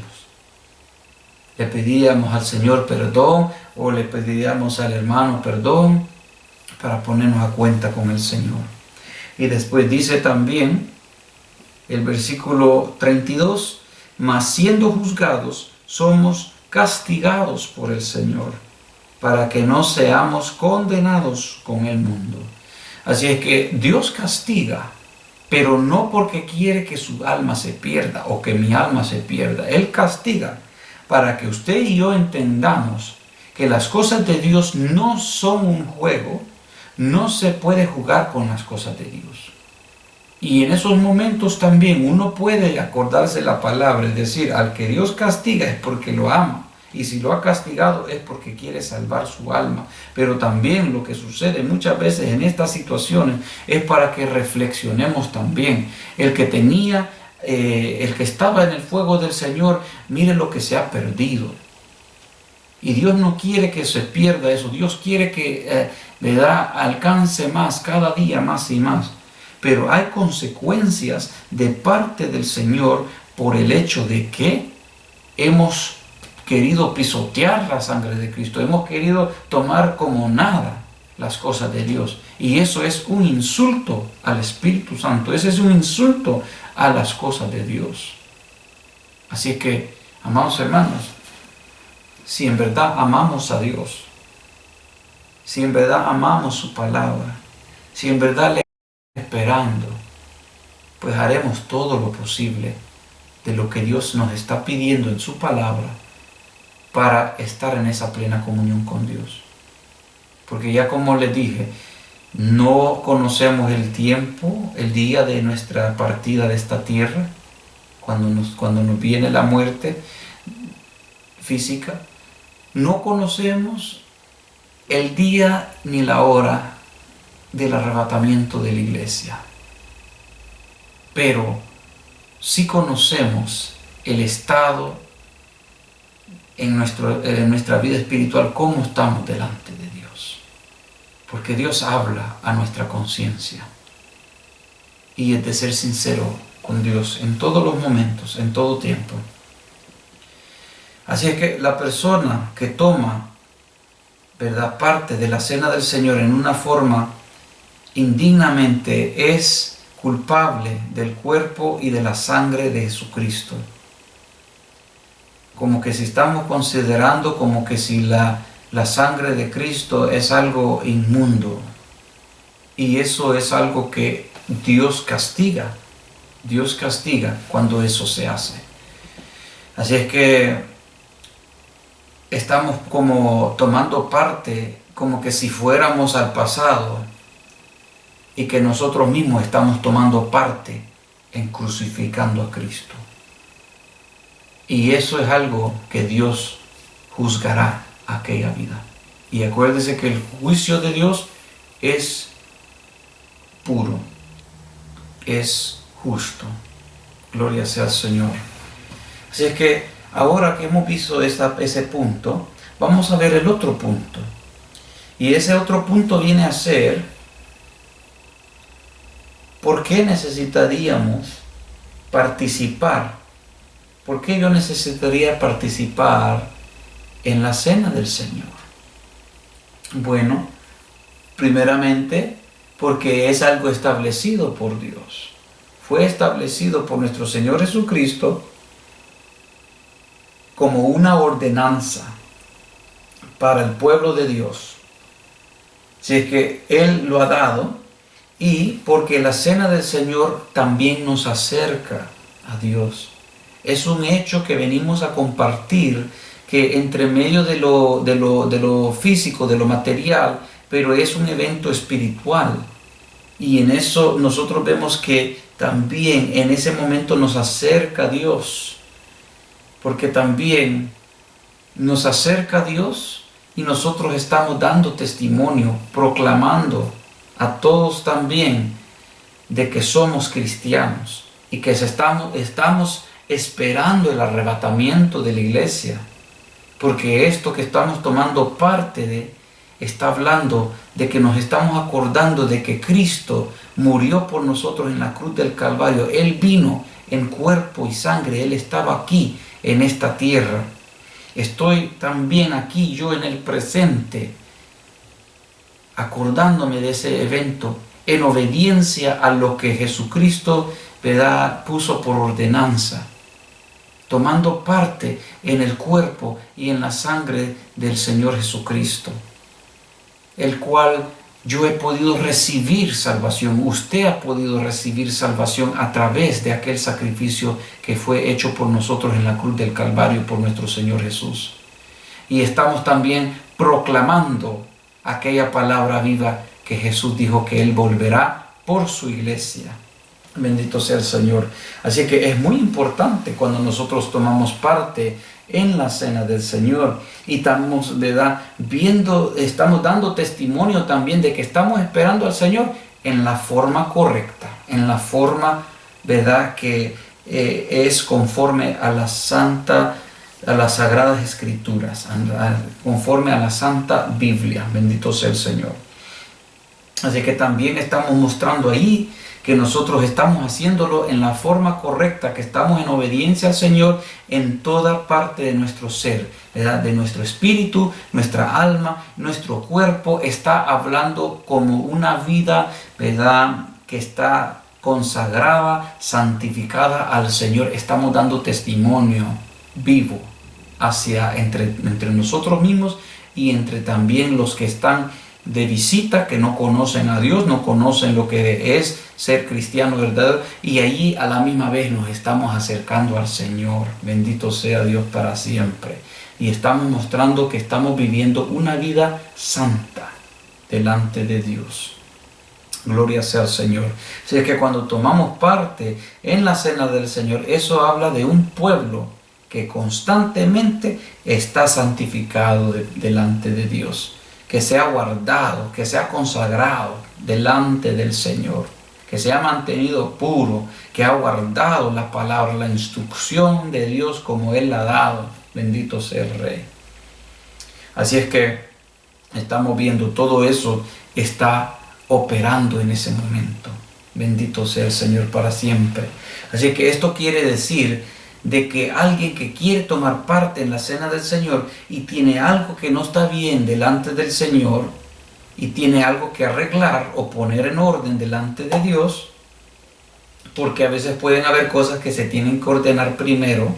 B: Le pediríamos al Señor perdón, o le pediríamos al hermano perdón, para ponernos a cuenta con el Señor. Y después dice también el versículo 32, mas siendo juzgados, somos castigados por el Señor, para que no seamos condenados con el mundo. Así es que Dios castiga, pero no porque quiere que su alma se pierda o que mi alma se pierda. Él castiga para que usted y yo entendamos que las cosas de Dios no son un juego, no se puede jugar con las cosas de Dios. Y en esos momentos también uno puede acordarse la palabra, es decir, al que Dios castiga es porque lo ama. Y si lo ha castigado es porque quiere salvar su alma. Pero también lo que sucede muchas veces en estas situaciones es para que reflexionemos también. El que estaba en el fuego del Señor, mire lo que se ha perdido. Y Dios no quiere que se pierda eso. Dios quiere que alcance más, cada día más y más. Pero hay consecuencias de parte del Señor por el hecho de que hemos querido pisotear la sangre de Cristo, hemos querido tomar como nada las cosas de Dios, y eso es un insulto al Espíritu Santo, ese es un insulto a las cosas de Dios. Así que, amados hermanos, si en verdad amamos a Dios, si en verdad amamos su palabra, si en verdad le estamos esperando, pues haremos todo lo posible de lo que Dios nos está pidiendo en su palabra, para estar en esa plena comunión con Dios. Porque ya como les dije, no conocemos el tiempo, el día de nuestra partida de esta tierra, cuando nos viene la muerte física. No conocemos el día ni la hora del arrebatamiento de la iglesia. Pero sí conocemos el estado en nuestra vida espiritual, cómo estamos delante de Dios. Porque Dios habla a nuestra conciencia. Y es de ser sincero con Dios en todos los momentos, en todo tiempo. Así es que la persona que toma, ¿verdad?, parte de la cena del Señor en una forma indignamente, es culpable del cuerpo y de la sangre de Jesucristo. Como que si estamos considerando como que si la sangre de Cristo es algo inmundo. Y eso es algo que Dios castiga. Dios castiga cuando eso se hace. Así es que estamos como tomando parte, como que si fuéramos al pasado, y que nosotros mismos estamos tomando parte en crucificando a Cristo. Y eso es algo que Dios juzgará aquella vida. Y acuérdese que el juicio de Dios es puro, es justo. Gloria sea al Señor. Así es que ahora que hemos visto ese punto, vamos a ver el otro punto. Y ese otro punto viene a ser: ¿por qué necesitaríamos participar? ¿Por qué yo necesitaría participar en la cena del Señor? Bueno, Primeramente, porque es algo establecido por Dios. Fue establecido por nuestro Señor Jesucristo como una ordenanza para el pueblo de Dios. Si es que Él lo ha dado, y porque la cena del Señor también nos acerca a Dios. Es un hecho que venimos a compartir, que entre medio de lo físico, de lo material, pero es un evento espiritual. Y en eso nosotros vemos que también en ese momento nos acerca a Dios, porque también nos acerca a Dios y nosotros estamos dando testimonio, proclamando a todos también de que somos cristianos y que estamos esperando el arrebatamiento de la iglesia, porque esto que estamos tomando parte de está hablando de que nos estamos acordando de que Cristo murió por nosotros en la cruz del Calvario. Él vino en cuerpo y sangre, Él estaba aquí en esta tierra. Estoy también aquí yo en el presente, acordándome de ese evento en obediencia a lo que Jesucristo, ¿verdad?, puso por ordenanza, tomando parte en el cuerpo y en la sangre del Señor Jesucristo, el cual yo he podido recibir salvación. Usted ha podido recibir salvación a través de aquel sacrificio que fue hecho por nosotros en la cruz del Calvario por nuestro Señor Jesús. Y estamos también proclamando aquella palabra viva que Jesús dijo que Él volverá por su iglesia. Bendito sea el Señor. Así que es muy importante cuando nosotros tomamos parte en la cena del Señor y estamos, ¿verdad?, estamos dando testimonio también de que estamos esperando al Señor en la forma correcta, en la forma, ¿verdad?, que es conforme a las Sagradas Escrituras, conforme a la Santa Biblia. Bendito sea el Señor. Así que también estamos mostrando ahí que nosotros estamos haciéndolo en la forma correcta, que estamos en obediencia al Señor en toda parte de nuestro ser, ¿verdad?, de nuestro espíritu, nuestra alma, nuestro cuerpo está hablando como una vida, ¿verdad?, que está consagrada, santificada al Señor. Estamos dando testimonio vivo entre nosotros mismos y entre también los que están de visita, que no conocen a Dios, no conocen lo que es ser cristiano verdadero, y allí a la misma vez nos estamos acercando al Señor. Bendito sea Dios para siempre. Y estamos mostrando que estamos viviendo una vida santa delante de Dios. Gloria sea al Señor. Así que cuando tomamos parte en la cena del Señor, eso habla de un pueblo que constantemente está santificado delante de Dios, que se ha guardado, que se ha consagrado delante del Señor, que se ha mantenido puro, que ha guardado la palabra, la instrucción de Dios como Él la ha dado. Bendito sea el Rey. Así es que estamos viendo todo eso está operando en ese momento. Bendito sea el Señor para siempre. Así que esto quiere decir de que alguien que quiere tomar parte en la cena del Señor y tiene algo que no está bien delante del Señor y tiene algo que arreglar o poner en orden delante de Dios, porque a veces pueden haber cosas que se tienen que ordenar primero,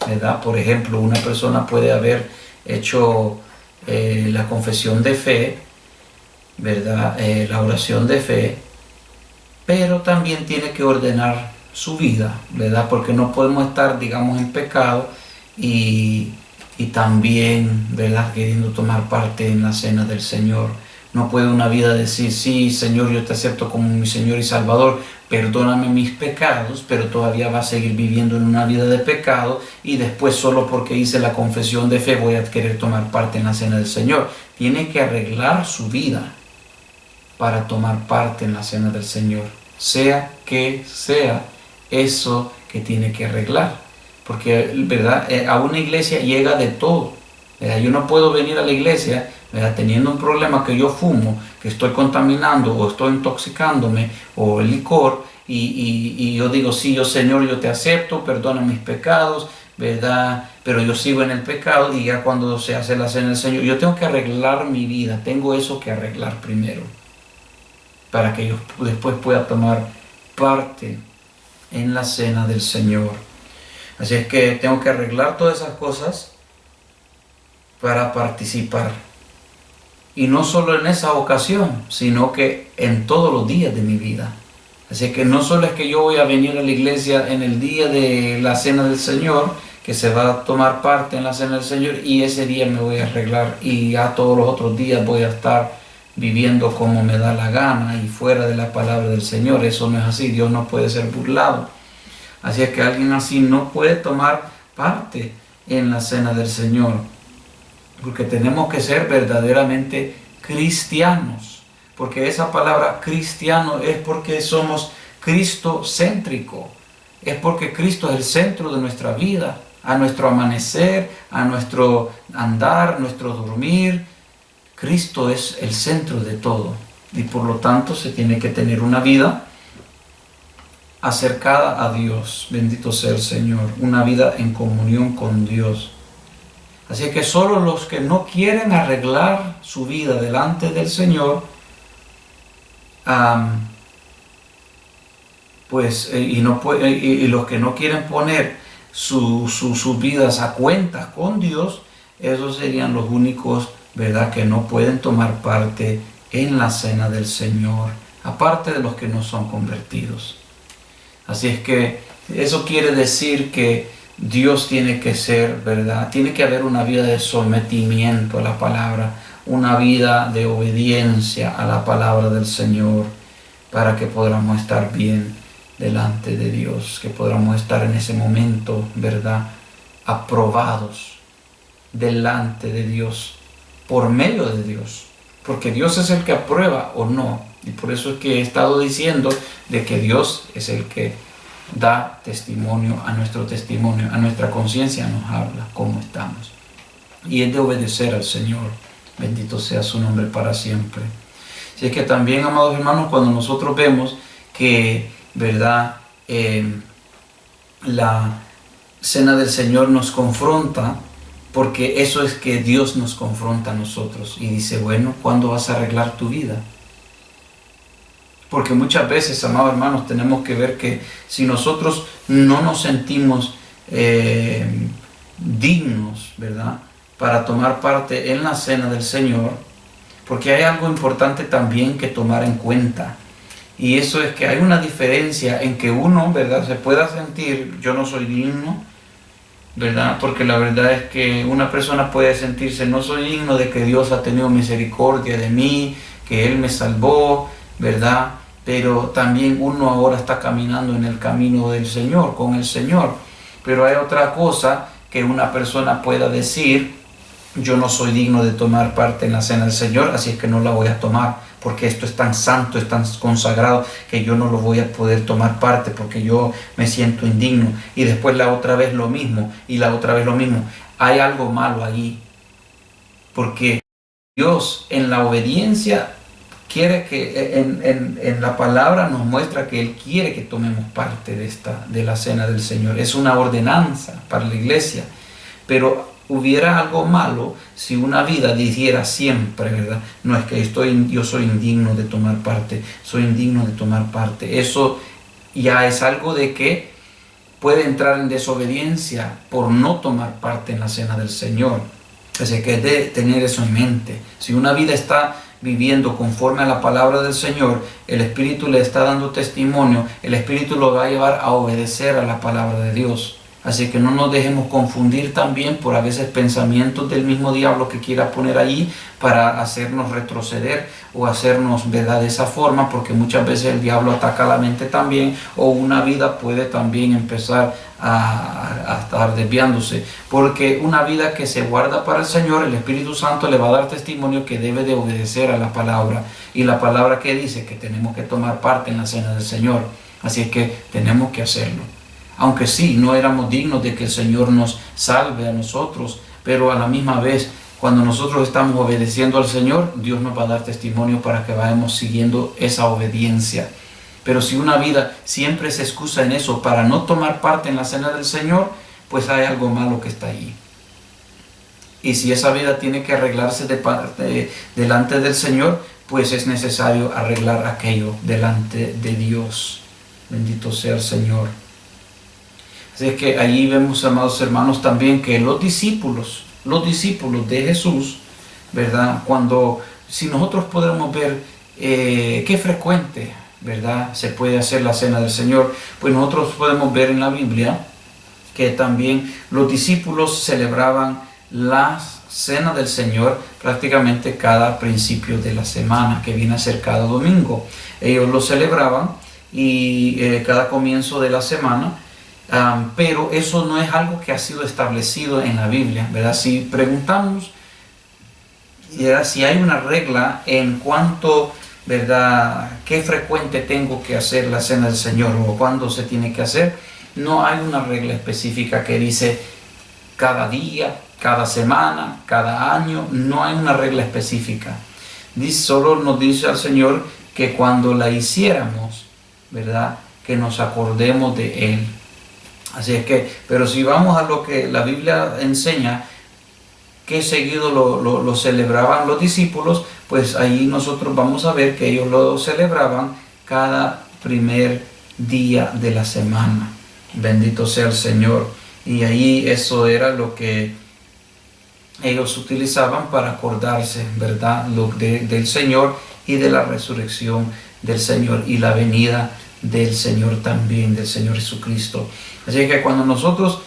B: ¿verdad? Por ejemplo, una persona puede haber hecho la confesión de fe, ¿verdad? La oración de fe, pero también tiene que ordenar su vida, ¿verdad? Porque no podemos estar, digamos, en pecado y también, ¿verdad?, queriendo tomar parte en la cena del Señor. No puede una vida decir, sí, Señor, yo te acepto como mi Señor y Salvador, perdóname mis pecados, pero todavía va a seguir viviendo en una vida de pecado y después solo porque hice la confesión de fe voy a querer tomar parte en la cena del Señor. Tiene que arreglar su vida para tomar parte en la cena del Señor, sea que sea eso que tiene que arreglar, porque, ¿verdad?, a una iglesia llega de todo, ¿verdad? Yo no puedo venir a la iglesia, ¿verdad?, teniendo un problema que yo fumo, que estoy contaminando o estoy intoxicándome o el licor y yo digo, sí, yo Señor, yo te acepto, perdona mis pecados, ¿verdad?, pero yo sigo en el pecado y ya cuando se hace la cena del Señor, yo tengo que arreglar mi vida, tengo eso que arreglar primero, para que yo después pueda tomar parte en la cena del Señor. Así es que tengo que arreglar todas esas cosas para participar. Y no solo en esa ocasión, sino que en todos los días de mi vida. Así que no solo es que yo voy a venir a la iglesia en el día de la cena del Señor, que se va a tomar parte en la cena del Señor, y ese día me voy a arreglar y ya todos los otros días voy a estar viviendo como me da la gana y fuera de la palabra del Señor. Eso no es así, Dios no puede ser burlado. Así es que alguien así no puede tomar parte en la cena del Señor, porque tenemos que ser verdaderamente cristianos, porque esa palabra cristiano es porque somos cristocéntrico, es porque Cristo es el centro de nuestra vida, a nuestro amanecer, a nuestro andar, nuestro dormir. Cristo es el centro de todo y por lo tanto se tiene que tener una vida acercada a Dios, bendito sea el Señor, una vida en comunión con Dios. Así que solo los que no quieren arreglar su vida delante del Señor, y los que no quieren poner sus vidas a cuenta con Dios, esos serían los únicos, ¿verdad?, que no pueden tomar parte en la cena del Señor, aparte de los que no son convertidos. Así es que eso quiere decir que Dios tiene que ser, ¿verdad? Tiene que haber una vida de sometimiento a la palabra, una vida de obediencia a la palabra del Señor, para que podamos estar bien delante de Dios, que podamos estar en ese momento, ¿verdad?, aprobados delante de Dios, por medio de Dios, porque Dios es el que aprueba o no. Y por eso es que he estado diciendo de que Dios es el que da testimonio, a nuestra conciencia nos habla cómo estamos. Y es de obedecer al Señor. Bendito sea su nombre para siempre. Así es que también, amados hermanos, cuando nosotros vemos que, ¿verdad?, la cena del Señor nos confronta, porque eso es que Dios nos confronta a nosotros y dice, bueno, ¿cuándo vas a arreglar tu vida? Porque muchas veces, amados hermanos, tenemos que ver que si nosotros no nos sentimos dignos, ¿verdad?, para tomar parte en la cena del Señor, porque hay algo importante también que tomar en cuenta. Y eso es que hay una diferencia en que uno, ¿verdad?, se pueda sentir, yo no soy digno, ¿verdad? Porque la verdad es que una persona puede sentirse, no soy digno de que Dios ha tenido misericordia de mí, que Él me salvó, ¿verdad? Pero también uno ahora está caminando en el camino del Señor, con el Señor. Pero hay otra cosa que una persona pueda decir, yo no soy digno de tomar parte en la cena del Señor, así es que no la voy a tomar, porque esto es tan santo, es tan consagrado, que yo no lo voy a poder tomar parte, porque yo me siento indigno. Y después la otra vez lo mismo, y la otra vez lo mismo. Hay algo malo allí, porque Dios en la obediencia quiere que, en la palabra nos muestra que Él quiere que tomemos parte de la cena del Señor. Es una ordenanza para la iglesia, pero hubiera algo malo si una vida dijera siempre, ¿verdad?, no es que yo soy indigno de tomar parte, soy indigno de tomar parte. Eso ya es algo de que puede entrar en desobediencia por no tomar parte en la cena del Señor. Así que es de tener eso en mente. Si una vida está viviendo conforme a la palabra del Señor, el Espíritu le está dando testimonio, el Espíritu lo va a llevar a obedecer a la palabra de Dios. Así que no nos dejemos confundir también por a veces pensamientos del mismo diablo que quiera poner allí para hacernos retroceder o hacernos, ¿verdad?, de esa forma, porque muchas veces el diablo ataca la mente también, o una vida puede también empezar a estar desviándose, porque una vida que se guarda para el Señor, el Espíritu Santo le va a dar testimonio que debe de obedecer a la palabra, y la palabra que dice que tenemos que tomar parte en la cena del Señor. Así es que tenemos que hacerlo. Aunque sí, no éramos dignos de que el Señor nos salve a nosotros, pero a la misma vez, cuando nosotros estamos obedeciendo al Señor, Dios nos va a dar testimonio para que vayamos siguiendo esa obediencia. Pero si una vida siempre se excusa en eso para no tomar parte en la cena del Señor, pues hay algo malo que está allí. Y si esa vida tiene que arreglarse delante del Señor, pues es necesario arreglar aquello delante de Dios. Bendito sea el Señor. Así es que allí vemos, amados hermanos, también que los discípulos de Jesús, ¿verdad? Si nosotros podemos ver qué frecuente, ¿verdad?, se puede hacer la cena del Señor, pues nosotros podemos ver en la Biblia que también los discípulos celebraban la cena del Señor prácticamente cada principio de la semana, que viene a ser cada domingo. Ellos lo celebraban y cada comienzo de la semana, pero eso no es algo que ha sido establecido en la Biblia, ¿verdad? Si preguntamos, ¿verdad?, si hay una regla en cuanto, ¿verdad?, qué frecuente tengo que hacer la cena del Señor o cuándo se tiene que hacer, no hay una regla específica que dice cada día, cada semana, cada año. No hay una regla específica. Solo nos dice al Señor que cuando la hiciéramos, ¿verdad?, que nos acordemos de Él. Así es que, pero si vamos a lo que la Biblia enseña, que seguido lo celebraban los discípulos, pues ahí nosotros vamos a ver que ellos lo celebraban cada primer día de la semana. Bendito sea el Señor. Y ahí eso era lo que ellos utilizaban para acordarse, ¿verdad?, del Señor y de la resurrección del Señor y la venida del Señor también, del Señor Jesucristo. Así que cuando nosotros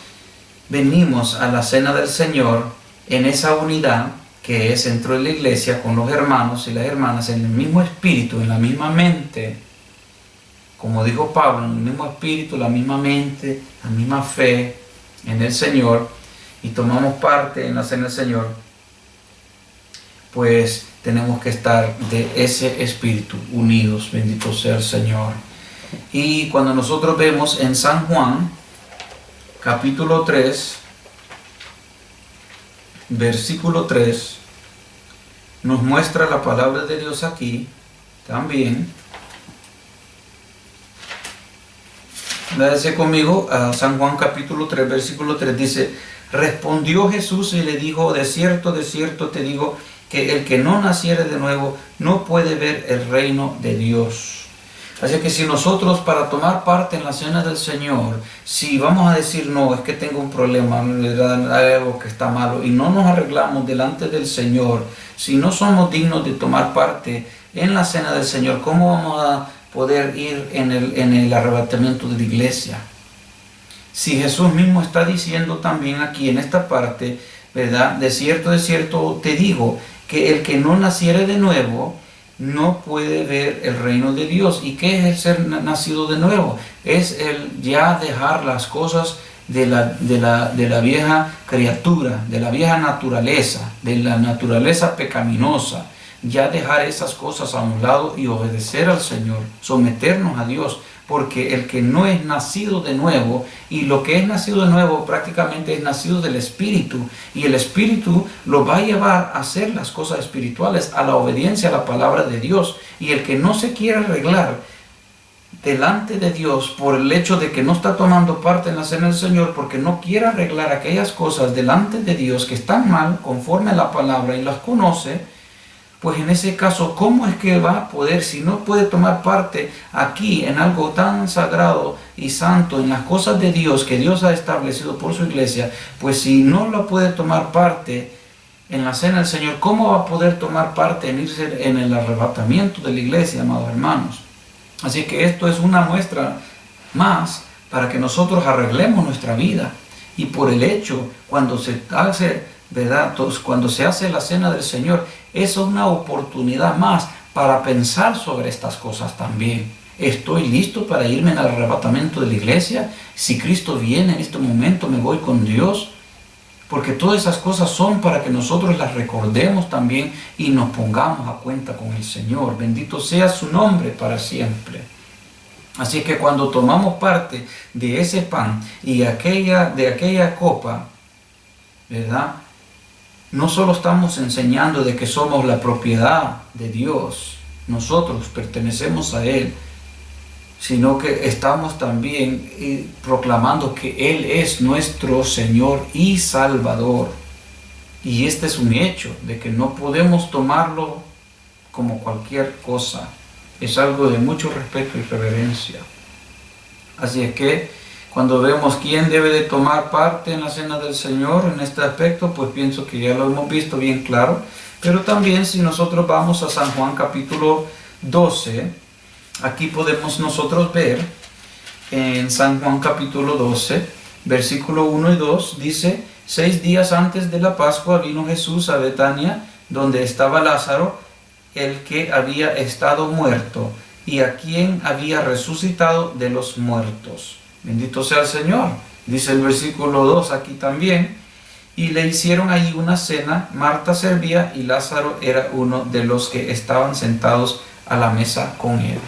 B: venimos a la cena del Señor en esa unidad que es dentro de la iglesia con los hermanos y las hermanas, en el mismo espíritu, en la misma mente, como dijo Pablo, en el mismo espíritu, la misma mente, la misma fe en el Señor, y tomamos parte en la cena del Señor, pues tenemos que estar de ese espíritu unidos. Bendito sea el Señor. Y cuando nosotros vemos en San Juan capítulo 3 versículo 3, nos muestra la palabra de Dios aquí también. Léase conmigo a San Juan capítulo 3 versículo 3. Dice: respondió Jesús y le dijo: de cierto te digo, que el que no naciere de nuevo no puede ver el reino de Dios. Así que si nosotros, para tomar parte en la cena del Señor, si vamos a decir no, es que tengo un problema, hay algo que está malo, y no nos arreglamos delante del Señor, si no somos dignos de tomar parte en la cena del Señor, ¿cómo vamos a poder ir en el arrebatamiento de la iglesia? Si Jesús mismo está diciendo también aquí en esta parte, ¿verdad? De cierto te digo, que el que no naciere de nuevo no puede ver el reino de Dios. ¿Y qué es el ser nacido de nuevo? Es el ya dejar las cosas de la vieja criatura, de la vieja naturaleza, de la naturaleza pecaminosa. Ya dejar esas cosas a un lado y obedecer al Señor, someternos a Dios. Porque el que no es nacido de nuevo, y lo que es nacido de nuevo prácticamente es nacido del Espíritu, y el Espíritu lo va a llevar a hacer las cosas espirituales, a la obediencia a la palabra de Dios. Y el que no se quiere arreglar delante de Dios por el hecho de que no está tomando parte en la cena del Señor, porque no quiere arreglar aquellas cosas delante de Dios que están mal conforme a la palabra y las conoce, pues en ese caso, ¿cómo es que va a poder, si no puede tomar parte aquí en algo tan sagrado y santo, en las cosas de Dios que Dios ha establecido por su iglesia, pues si no lo puede tomar parte en la cena del Señor, ¿cómo va a poder tomar parte en irse en el arrebatamiento de la iglesia, amados hermanos? Así que esto es una muestra más para que nosotros arreglemos nuestra vida. Y por el hecho, cuando se hace, ¿verdad?, cuando se hace la cena del Señor, es una oportunidad más para pensar sobre estas cosas también. ¿Estoy listo para irme al arrebatamiento de la iglesia? Si Cristo viene en este momento, ¿me voy con Dios? Porque todas esas cosas son para que nosotros las recordemos también y nos pongamos a cuenta con el Señor. Bendito sea su nombre para siempre. Así que cuando tomamos parte de ese pan y de aquella copa, ¿verdad?, no solo estamos enseñando de que somos la propiedad de Dios, nosotros pertenecemos a Él, sino que estamos también proclamando que Él es nuestro Señor y Salvador. Y este es un hecho de que no podemos tomarlo como cualquier cosa. Es algo de mucho respeto y reverencia. Así es que cuando vemos quién debe de tomar parte en la cena del Señor en este aspecto, pues pienso que ya lo hemos visto bien claro. Pero también si nosotros vamos a San Juan capítulo 12, aquí podemos nosotros ver en San Juan capítulo 12, versículo 1 y 2, dice: 6 días antes de la Pascua vino Jesús a Betania, donde estaba Lázaro, el que había estado muerto, y a quien había resucitado de los muertos. Bendito sea el Señor. Dice el versículo 2 aquí también: y le hicieron allí una cena. Marta servía y Lázaro era uno de los que estaban sentados a la mesa con él.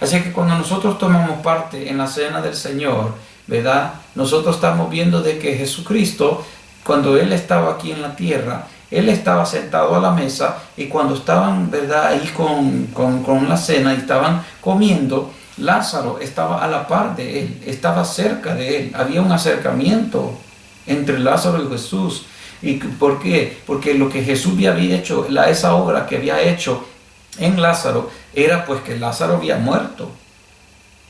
B: Así que cuando nosotros tomamos parte en la cena del Señor, ¿verdad? Nosotros estamos viendo de que Jesucristo, cuando Él estaba aquí en la tierra, Él estaba sentado a la mesa, y cuando estaban, ¿verdad?, ahí con la cena y estaban comiendo, Lázaro estaba a la par de Él, estaba cerca de Él, había un acercamiento entre Lázaro y Jesús. ¿Y por qué? Porque lo que Jesús había hecho, esa obra que había hecho en Lázaro, era pues que Lázaro había muerto.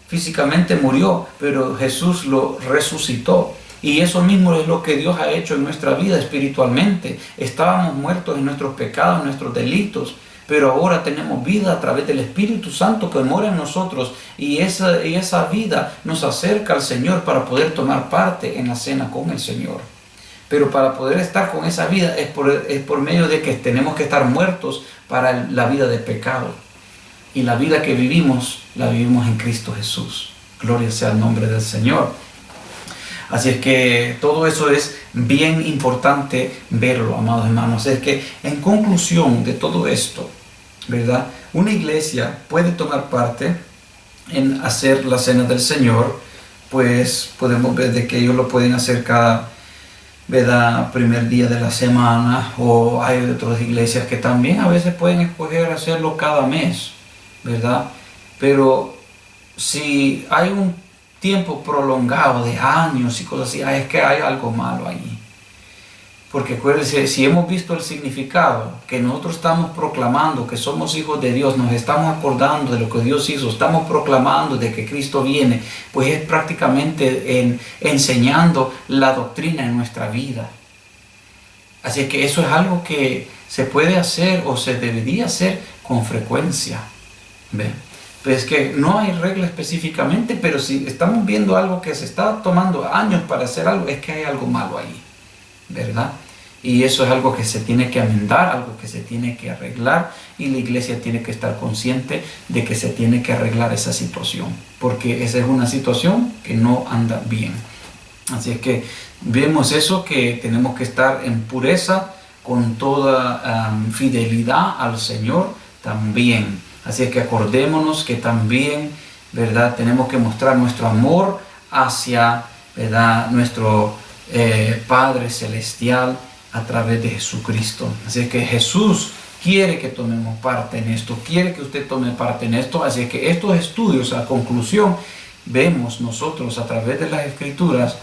B: Físicamente murió, pero Jesús lo resucitó. Y eso mismo es lo que Dios ha hecho en nuestra vida espiritualmente. Estábamos muertos en nuestros pecados, en nuestros delitos, pero ahora tenemos vida a través del Espíritu Santo que mora en nosotros, y esa vida nos acerca al Señor para poder tomar parte en la cena con el Señor. Pero para poder estar con esa vida es por medio de que tenemos que estar muertos para la vida de pecado. Y la vida que vivimos, la vivimos en Cristo Jesús. Gloria sea el nombre del Señor. Así es que todo eso es bien importante verlo, amados hermanos. Así es que en conclusión de todo esto, ¿verdad?, una iglesia puede tomar parte en hacer la cena del Señor. Pues podemos ver de que ellos lo pueden hacer cada, ¿verdad?, primer día de la semana, o hay otras iglesias que también a veces pueden escoger hacerlo cada mes, ¿verdad? Pero si hay un tiempo prolongado de años y cosas así, es que hay algo malo allí. Porque acuérdense, si hemos visto el significado, que nosotros estamos proclamando que somos hijos de Dios, nos estamos acordando de lo que Dios hizo, estamos proclamando de que Cristo viene, pues es prácticamente enseñando la doctrina en nuestra vida. Así que eso es algo que se puede hacer o se debería hacer con frecuencia. ¿Ven? Pues que no hay regla específicamente, pero si estamos viendo algo que se está tomando años para hacer algo, es que hay algo malo ahí, ¿verdad? Y eso es algo que se tiene que enmendar, algo que se tiene que arreglar, y la iglesia tiene que estar consciente de que se tiene que arreglar esa situación, porque esa es una situación que no anda bien. Así es que vemos eso, que tenemos que estar en pureza, con toda fidelidad al Señor también. Así es que acordémonos que también, ¿verdad?, tenemos que mostrar nuestro amor hacia, ¿verdad?, nuestro Padre Celestial a través de Jesucristo. Así es que Jesús quiere que tomemos parte en esto, quiere que usted tome parte en esto. Así es que estos estudios, a conclusión, vemos nosotros a través de las Escrituras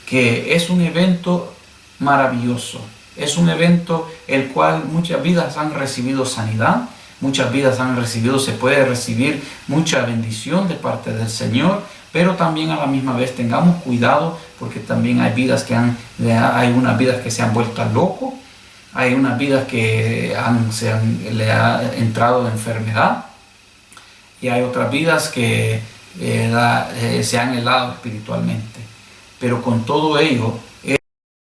B: que es un evento maravilloso. Es un evento el cual muchas vidas han recibido sanidad, muchas vidas han recibido, se puede recibir mucha bendición de parte del Señor, pero también a la misma vez tengamos cuidado, porque también hay vidas hay unas vidas que se han vuelto locos, hay unas vidas que le ha entrado enfermedad, y hay otras vidas que se han helado espiritualmente. Pero con todo ello,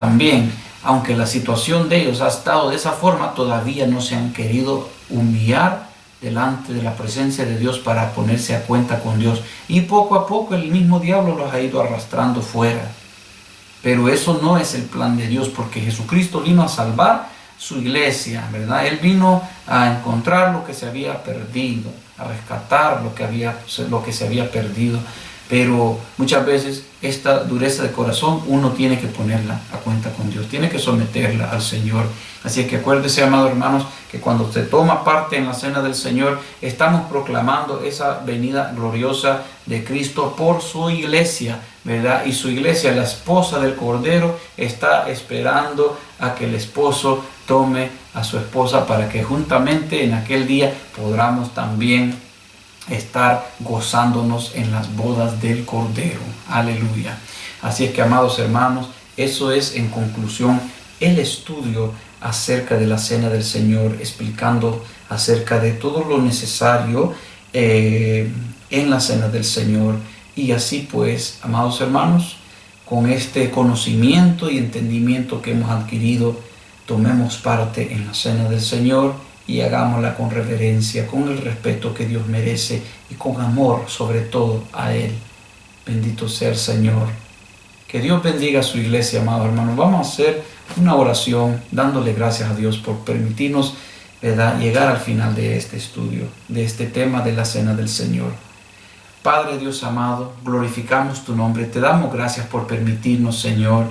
B: también, aunque la situación de ellos ha estado de esa forma, todavía no se han querido humillar delante de la presencia de Dios para ponerse a cuenta con Dios. Y poco a poco el mismo diablo los ha ido arrastrando fuera. Pero eso no es el plan de Dios, porque Jesucristo vino a salvar su iglesia, ¿verdad? Él vino a encontrar lo que se había perdido, a rescatar lo que se había perdido. Pero muchas veces esta dureza de corazón uno tiene que ponerla a cuenta con Dios, tiene que someterla al Señor. Así que acuérdese, amados hermanos, que cuando se toma parte en la cena del Señor, estamos proclamando esa venida gloriosa de Cristo por su iglesia, ¿verdad? Y su iglesia, la esposa del Cordero, está esperando a que el esposo tome a su esposa para que juntamente en aquel día podamos también estar gozándonos en las bodas del Cordero. Aleluya. Así es que, amados hermanos, eso es en conclusión el estudio acerca de la cena del Señor, explicando acerca de todo lo necesario en la cena del Señor. Y así pues, amados hermanos, con este conocimiento y entendimiento que hemos adquirido, tomemos parte en la cena del Señor y hagámosla con reverencia, con el respeto que Dios merece y con amor sobre todo a Él. Bendito sea el Señor. Que Dios bendiga a su iglesia, amados hermanos. Vamos a hacer una oración dándole gracias a Dios por permitirnos, ¿verdad?, llegar al final de este estudio, de este tema de la cena del Señor. Padre Dios amado, glorificamos tu nombre. Te damos gracias por permitirnos, Señor,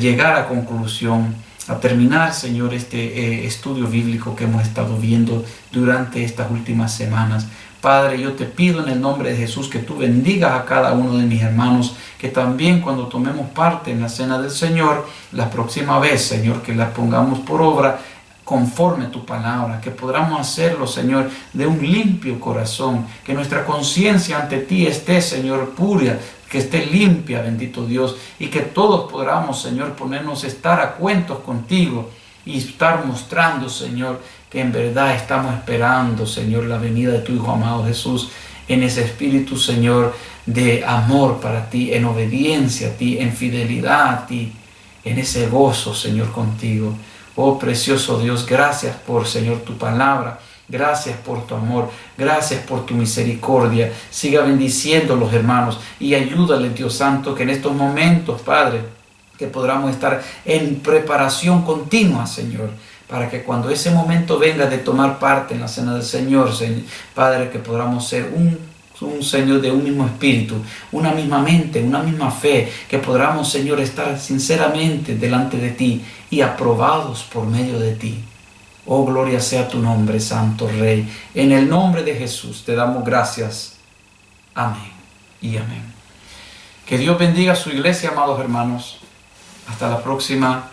B: llegar a conclusión, a terminar, Señor, este estudio bíblico que hemos estado viendo durante estas últimas semanas. Padre, yo te pido en el nombre de Jesús que tú bendigas a cada uno de mis hermanos, que también cuando tomemos parte en la cena del Señor, la próxima vez, Señor, que la pongamos por obra conforme tu palabra, que podamos hacerlo, Señor, de un limpio corazón, que nuestra conciencia ante ti esté, Señor, pura, que esté limpia, bendito Dios, y que todos podamos, Señor, ponernos a estar a cuentos contigo y estar mostrando, Señor, que en verdad estamos esperando, Señor, la venida de tu Hijo amado Jesús, en ese espíritu, Señor, de amor para ti, en obediencia a ti, en fidelidad a ti, en ese gozo, Señor, contigo. Oh precioso Dios, gracias por, Señor, tu palabra. Gracias por tu amor, gracias por tu misericordia. Siga bendiciendo a los hermanos y ayúdale, Dios Santo, que en estos momentos, Padre, que podamos estar en preparación continua, Señor, para que cuando ese momento venga de tomar parte en la cena del Señor, Padre, que podamos ser un Señor de un mismo espíritu, una misma mente, una misma fe, que podamos, Señor, estar sinceramente delante de ti y aprobados por medio de ti. Oh, gloria sea tu nombre, Santo Rey. En el nombre de Jesús te damos gracias. Amén y amén. Que Dios bendiga a su iglesia, amados hermanos. Hasta la próxima.